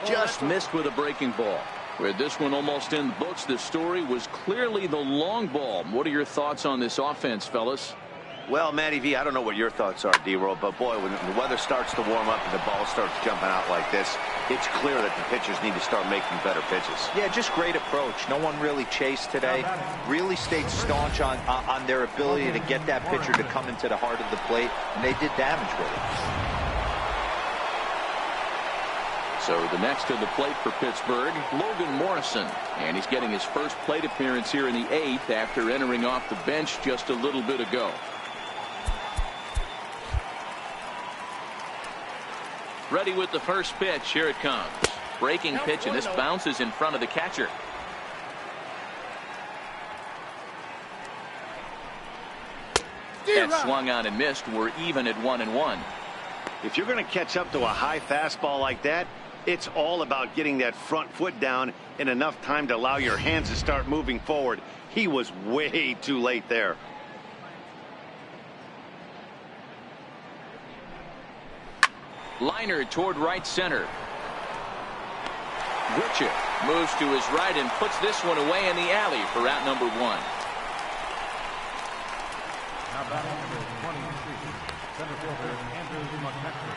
A: Just missed with a breaking ball. With this one almost in the books, the story was clearly the long ball. What are your thoughts on this offense, fellas?
B: Well, Matty V, I don't know what your thoughts are, D-Roll, but boy, when the weather starts to warm up and the ball starts jumping out like this, it's clear that the pitchers need to start making better pitches.
C: Yeah, just great approach. No one really chased today. Really stayed staunch on their ability to get that pitcher to come into the heart of the plate, and they did damage with it.
A: So the next to the plate for Pittsburgh, Logan Morrison. And he's getting his first plate appearance here in the 8th after entering off the bench just a little bit ago. Ready with the first pitch. Here it comes. Breaking pitch, and this bounces in front of the catcher. That swung on and missed. We're even at 1-1.
B: If you're going to catch up to a high fastball like that, it's all about getting that front foot down in enough time to allow your hands to start moving forward. He was way too late there.
A: Liner toward right center. Grichuk moves to his right and puts this one away in the alley for out number 1.
E: Now batting number 23, center fielder Andrew McCutchen.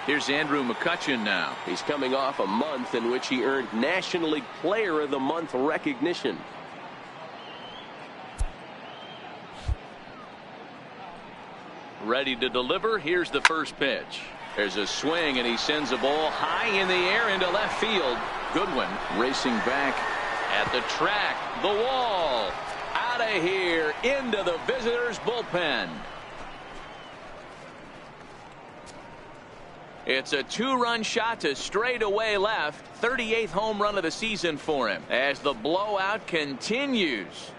A: Here's Andrew McCutchen now.
D: He's coming off a month in which he earned National League Player of the Month recognition.
A: Ready to deliver. Here's the first pitch. There's a swing, and he sends a ball high in the air into left field. Goodwin racing back at the track. The wall. Out of here into the visitors' bullpen. It's a 2-run shot to straightaway left. 38th home run of the season for him as the blowout continues.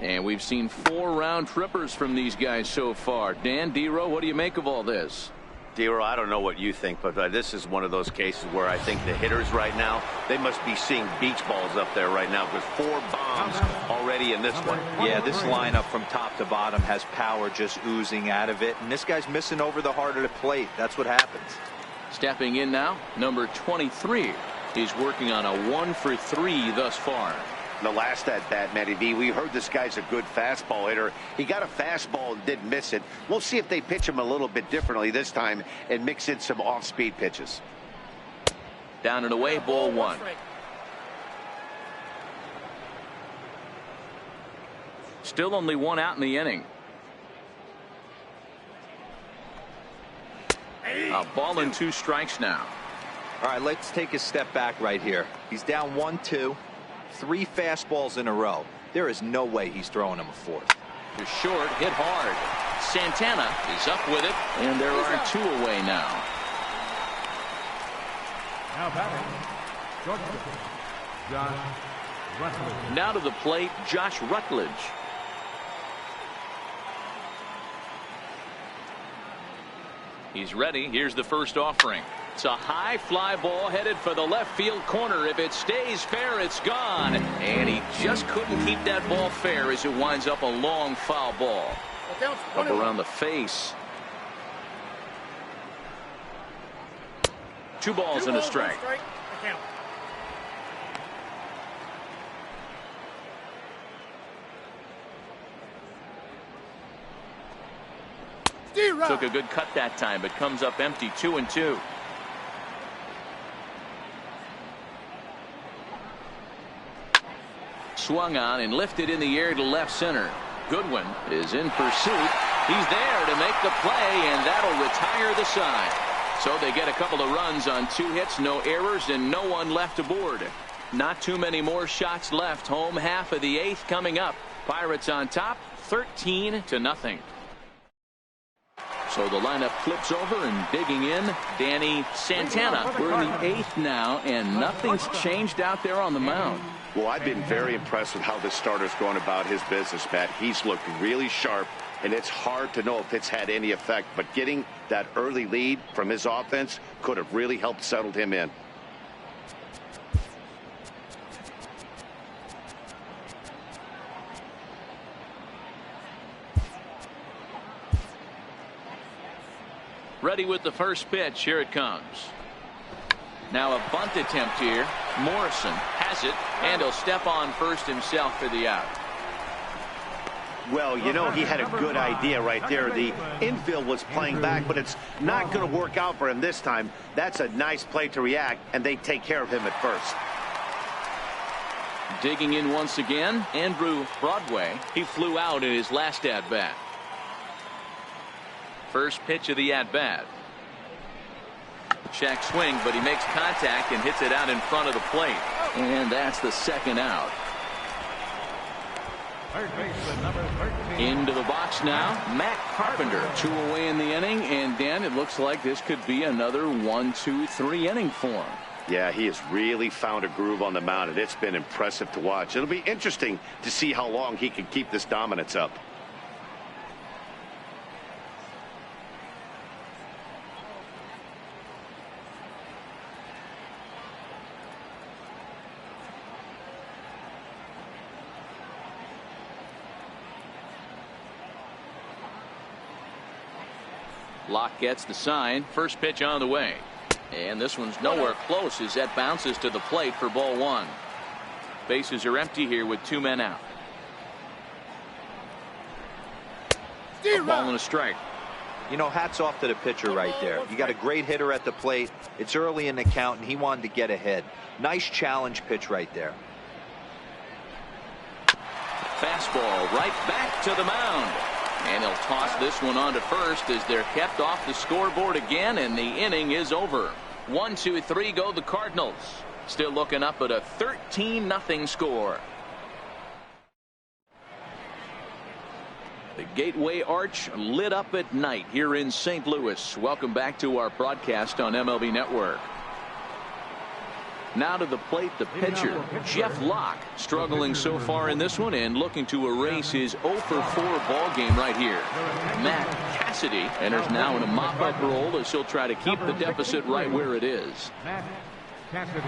A: And we've seen 4 round trippers from these guys so far. Dan, D-Row, what do you make of all this?
B: D-Row, I don't know what you think, but this is one of those cases where I think the hitters right now, they must be seeing beach balls up there right now with 4 bombs already in this one.
C: Yeah, this lineup from top to bottom has power just oozing out of it, and this guy's missing over the heart of the plate. That's what happens.
A: Stepping in now, number 23. He's working on a 1 for 3 thus far.
B: The last at bat, Matty V, we heard this guy's a good fastball hitter. He got a fastball and didn't miss it. We'll see if they pitch him a little bit differently this time and mix in some off-speed pitches.
A: Down and away, ball 1. Still only 1 out in the inning. A ball and 2 strikes now.
C: All right, let's take a step back right here. He's down 1-2. 3 fastballs in a row. There is no way he's throwing him a 4th.
A: To short, hit hard. Santana is up with it, and there are 2 away now.
E: Now batting, Josh Rutledge.
A: Now to the plate, Josh Rutledge. He's ready. Here's the first offering. It's a high fly ball headed for the left field corner. If it stays fair, it's gone. And he just couldn't keep that ball fair as it winds up a long foul ball. Up around the face. 2 balls and a strike. Took a good cut that time, but comes up empty. 2-2. Swung on and lifted in the air to left center. Goodwin is in pursuit. He's there to make the play, and that'll retire the side. So they get a couple of runs on 2 hits, no errors, and no one left aboard. Not too many more shots left. Home half of the 8th coming up. Pirates on top, 13-0. So the lineup flips over, and digging in, Danny Santana. We're in the 8th now, and nothing's changed out there on the mound.
B: Well, I've been very impressed with how this starter's going about his business, Pat. He's looked really sharp, and it's hard to know if it's had any effect. But getting that early lead from his offense could have really helped settle him in.
A: Ready with the first pitch. Here it comes. Now a bunt attempt here. Morrison has it, and he'll step on first himself for the out.
B: Well, you know, he had a good idea right there. The infield was playing back, but it's not going to work out for him this time. That's a nice play to react, and they take care of him at first.
A: Digging in once again, Andrew Broadway. He flew out in his last at-bat. First pitch of the at-bat. Check swing, but he makes contact and hits it out in front of the plate. And that's the second out. Into the box now, Matt Carpenter. 2 away in the inning, and Dan, it looks like this could be another 1, 2, 3 inning for him.
B: Yeah, he has really found a groove on the mound, and it's been impressive to watch. It'll be interesting to see how long he can keep this dominance up.
A: Locke gets the sign. First pitch on the way. And this one's nowhere close as that bounces to the plate for ball 1. Bases are empty here with 2 men out. A ball and a strike.
C: You know, hats off to the pitcher right there. You got a great hitter at the plate. It's early in the count, and he wanted to get ahead. Nice challenge pitch right there.
A: Fastball right back to the mound. And he'll toss this one on to first as they're kept off the scoreboard again, and the inning is over. 1, 2, 3 go the Cardinals. Still looking up at a 13-0 score. The Gateway Arch lit up at night here in St. Louis. Welcome back to our broadcast on MLB Network. Now to the plate, the pitcher, Jeff Locke, struggling so far in this one and looking to erase his 0 for 4 ball game right here. Matt Cassidy enters now in a mop-up role as he'll try to keep the deficit right where it is.
E: Matt Cassidy.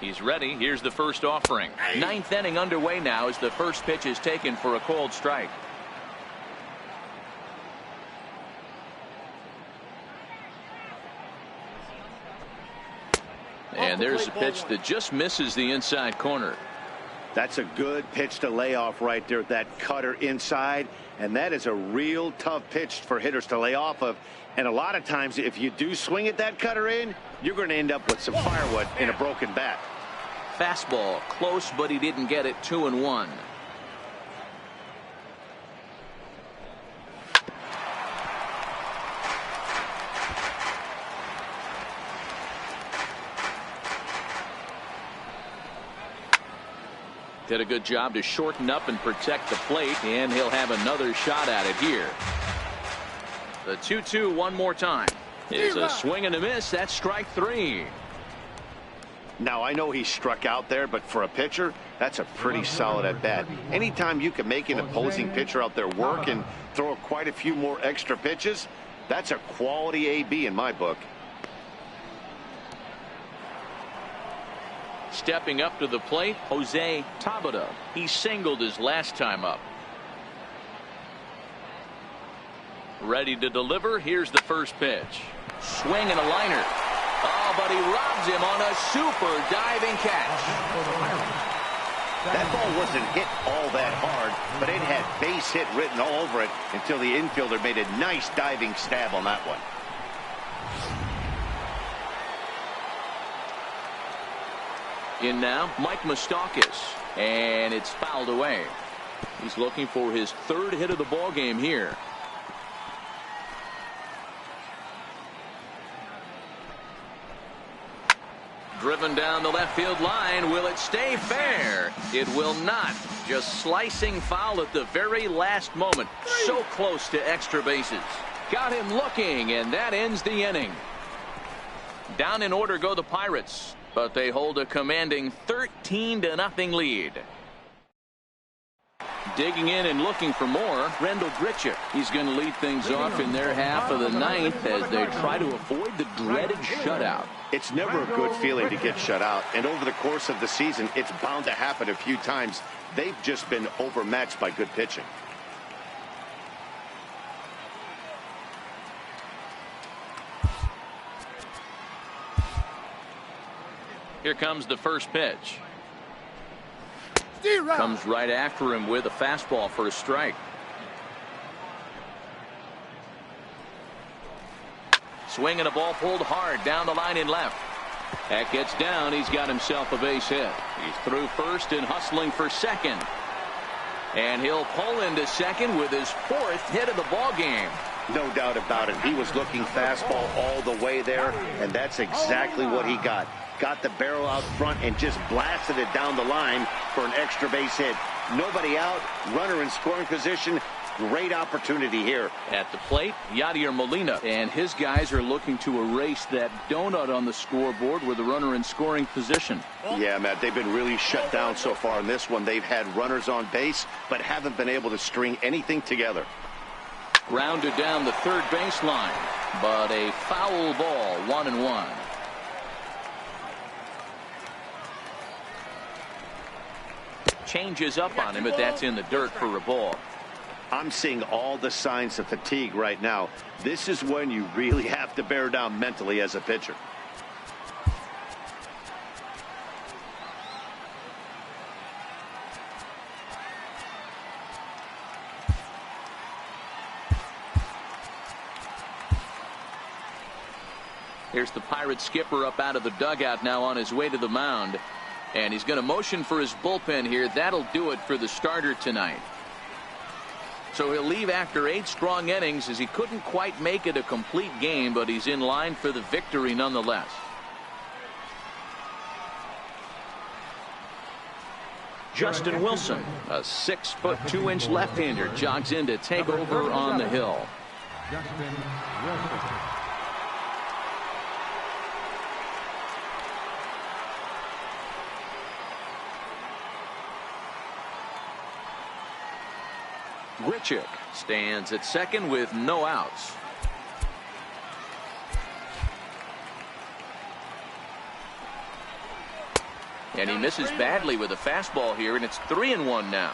A: He's ready. Here's the first offering. 9th inning underway now as the first pitch is taken for a called strike. And there's a pitch that just misses the inside corner.
B: That's a good pitch to lay off right there, that cutter inside. And that is a real tough pitch for hitters to lay off of. And a lot of times, if you do swing at that cutter in, you're going to end up with some firewood in a broken bat.
A: Fastball close, but he didn't get it. 2-1. Did a good job to shorten up and protect the plate, and he'll have another shot at it here. The 2-2 one more time. It's a swing and a miss. That's strike 3.
B: Now, I know he struck out there, but for a pitcher, that's a pretty solid at bat. Anytime you can make an opposing pitcher out there work and throw quite a few more extra pitches, that's a quality AB in my book.
A: Stepping up to the plate, Jose Tabata. He singled his last time up. Ready to deliver. Here's the first pitch. Swing and a liner. Oh, but he robs him on a super diving catch.
B: That ball wasn't hit all that hard, but it had base hit written all over it until the infielder made a nice diving stab on that one.
A: In now, Mike Moustakas, and it's fouled away. He's looking for his 3rd hit of the ball game here. Driven down the left field line. Will it stay fair? It will not. Just slicing foul at the very last moment. So close to extra bases. Got him looking, and that ends the inning. Down in order go the Pirates, but they hold a commanding 13-0 lead. Digging in and looking for more, Randall Grichuk. He's going to lead things off in their half of the ninth as they try to avoid the dreaded shutout.
B: It's never a good feeling to get shut out, and over the course of the season, it's bound to happen a few times. They've just been overmatched by good pitching.
A: Here comes the first pitch. Comes right after him with a fastball for a strike. Swinging a ball pulled hard down the line in left. That gets down. He's got himself a base hit. He's through first and hustling for second. And he'll pull into second with his 4th hit of the ball game.
B: No doubt about it. He was looking fastball all the way there, and that's exactly what he got. Got the barrel out front and just blasted it down the line for an extra base hit. Nobody out, runner in scoring position. Great opportunity here.
A: At the plate, Yadier Molina and his guys are looking to erase that donut on the scoreboard with the runner in scoring position.
B: Yeah, Matt, they've been really shut down so far in this one. They've had runners on base, but haven't been able to string anything together.
A: Grounded down the third baseline, but a foul ball, 1-1. Changes up on him, but that's in the dirt for a ball.
B: I'm seeing all the signs of fatigue right now. This is when you really have to bear down mentally as a pitcher.
A: Here's the Pirates skipper up out of the dugout now on his way to the mound. And he's going to motion for his bullpen here. That'll do it for the starter tonight. So he'll leave after 8 strong innings as he couldn't quite make it a complete game, but he's in line for the victory nonetheless. Justin Wilson, a 6'2" left-hander, jogs in to take over on the hill.
E: Justin Wilson.
A: Grichuk stands at second with no outs. And he misses badly with a fastball here, and it's 3-1 now.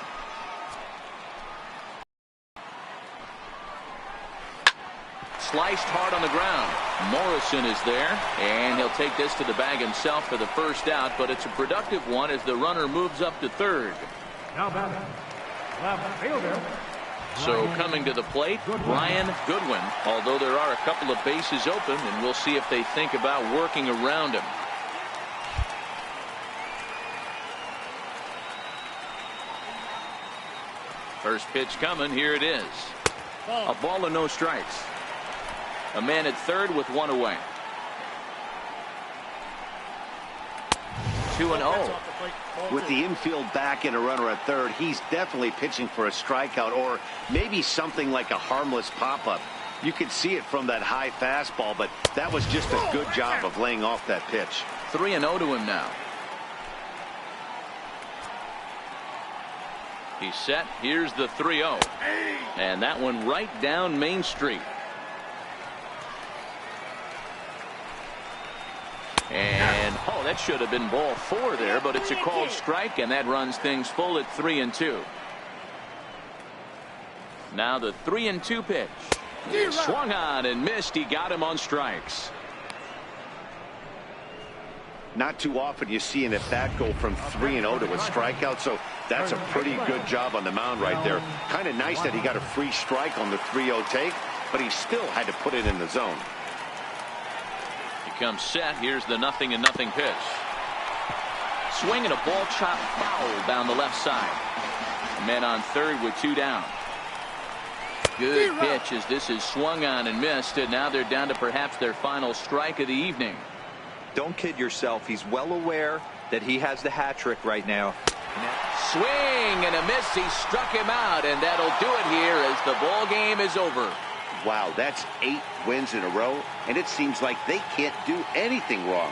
A: Sliced hard on the ground. Morrison is there, and he'll take this to the bag himself for the first out, but it's a productive one as the runner moves up to third.
E: Now batting, left fielder.
A: So coming to the plate, Brian Goodwin, although there are a couple of bases open, and we'll see if they think about working around him. First pitch coming. Here it is. A ball and no strikes. A man at third with one away. 2-0.
B: With the infield back and a runner at third, he's definitely pitching for a strikeout or maybe something like a harmless pop-up. You could see it from that high fastball, but that was just a good job of laying off that pitch.
A: 3-0 to him now. He's set. Here's the 3-0. And that one right down Main Street. And oh, that should have been ball 4 there, but it's a called strike, and that runs things full at 3-2. Now the 3-2 pitch. He swung on and missed. He got him on strikes.
B: Not too often you see an at-bat go from 3-0 to a strikeout, so that's a pretty good job on the mound right there. Kind of nice that he got a free strike on the 3-0 take, but he still had to put it in the zone.
A: Comes set. Here's the 0-0 pitch. Swinging a ball chop foul down the left side. Men on third with 2 down. Good pitch as this is swung on and missed, and now they're down to perhaps their final strike of the evening.
C: Don't kid yourself. He's well aware that he has the hat trick right now.
A: Swing and a miss. He struck him out, and that'll do it here as the ball game is over.
B: Wow, that's 8 wins in a row, and it seems like they can't do anything wrong.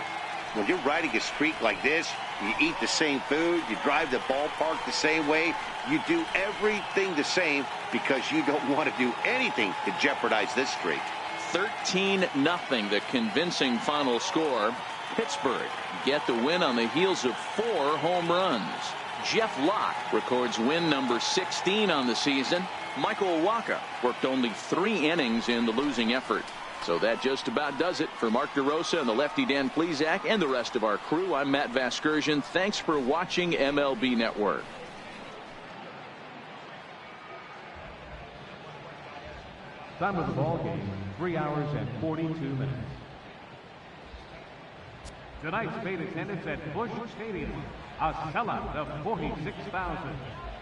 B: When you're riding a streak like this, you eat the same food, you drive the ballpark the same way, you do everything the same because you don't want to do anything to jeopardize this streak.
A: 13-0, the convincing final score. Pittsburgh get the win on the heels of 4 home runs. Jeff Locke records win number 16 on the season. Michael Wacha worked only 3 innings in the losing effort. So that just about does it. For Mark DeRosa and the lefty Dan Plesac and the rest of our crew, I'm Matt Vasgersian. Thanks for watching MLB Network.
E: Time of the ball game, 3 hours and 42 minutes. Tonight's paid attendance at Busch Stadium, a sellout of 46,000.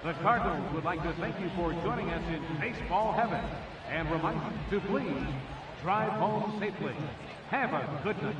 E: The Cardinals would like to thank you for joining us in baseball heaven and remind you to please drive home safely. Have a good night.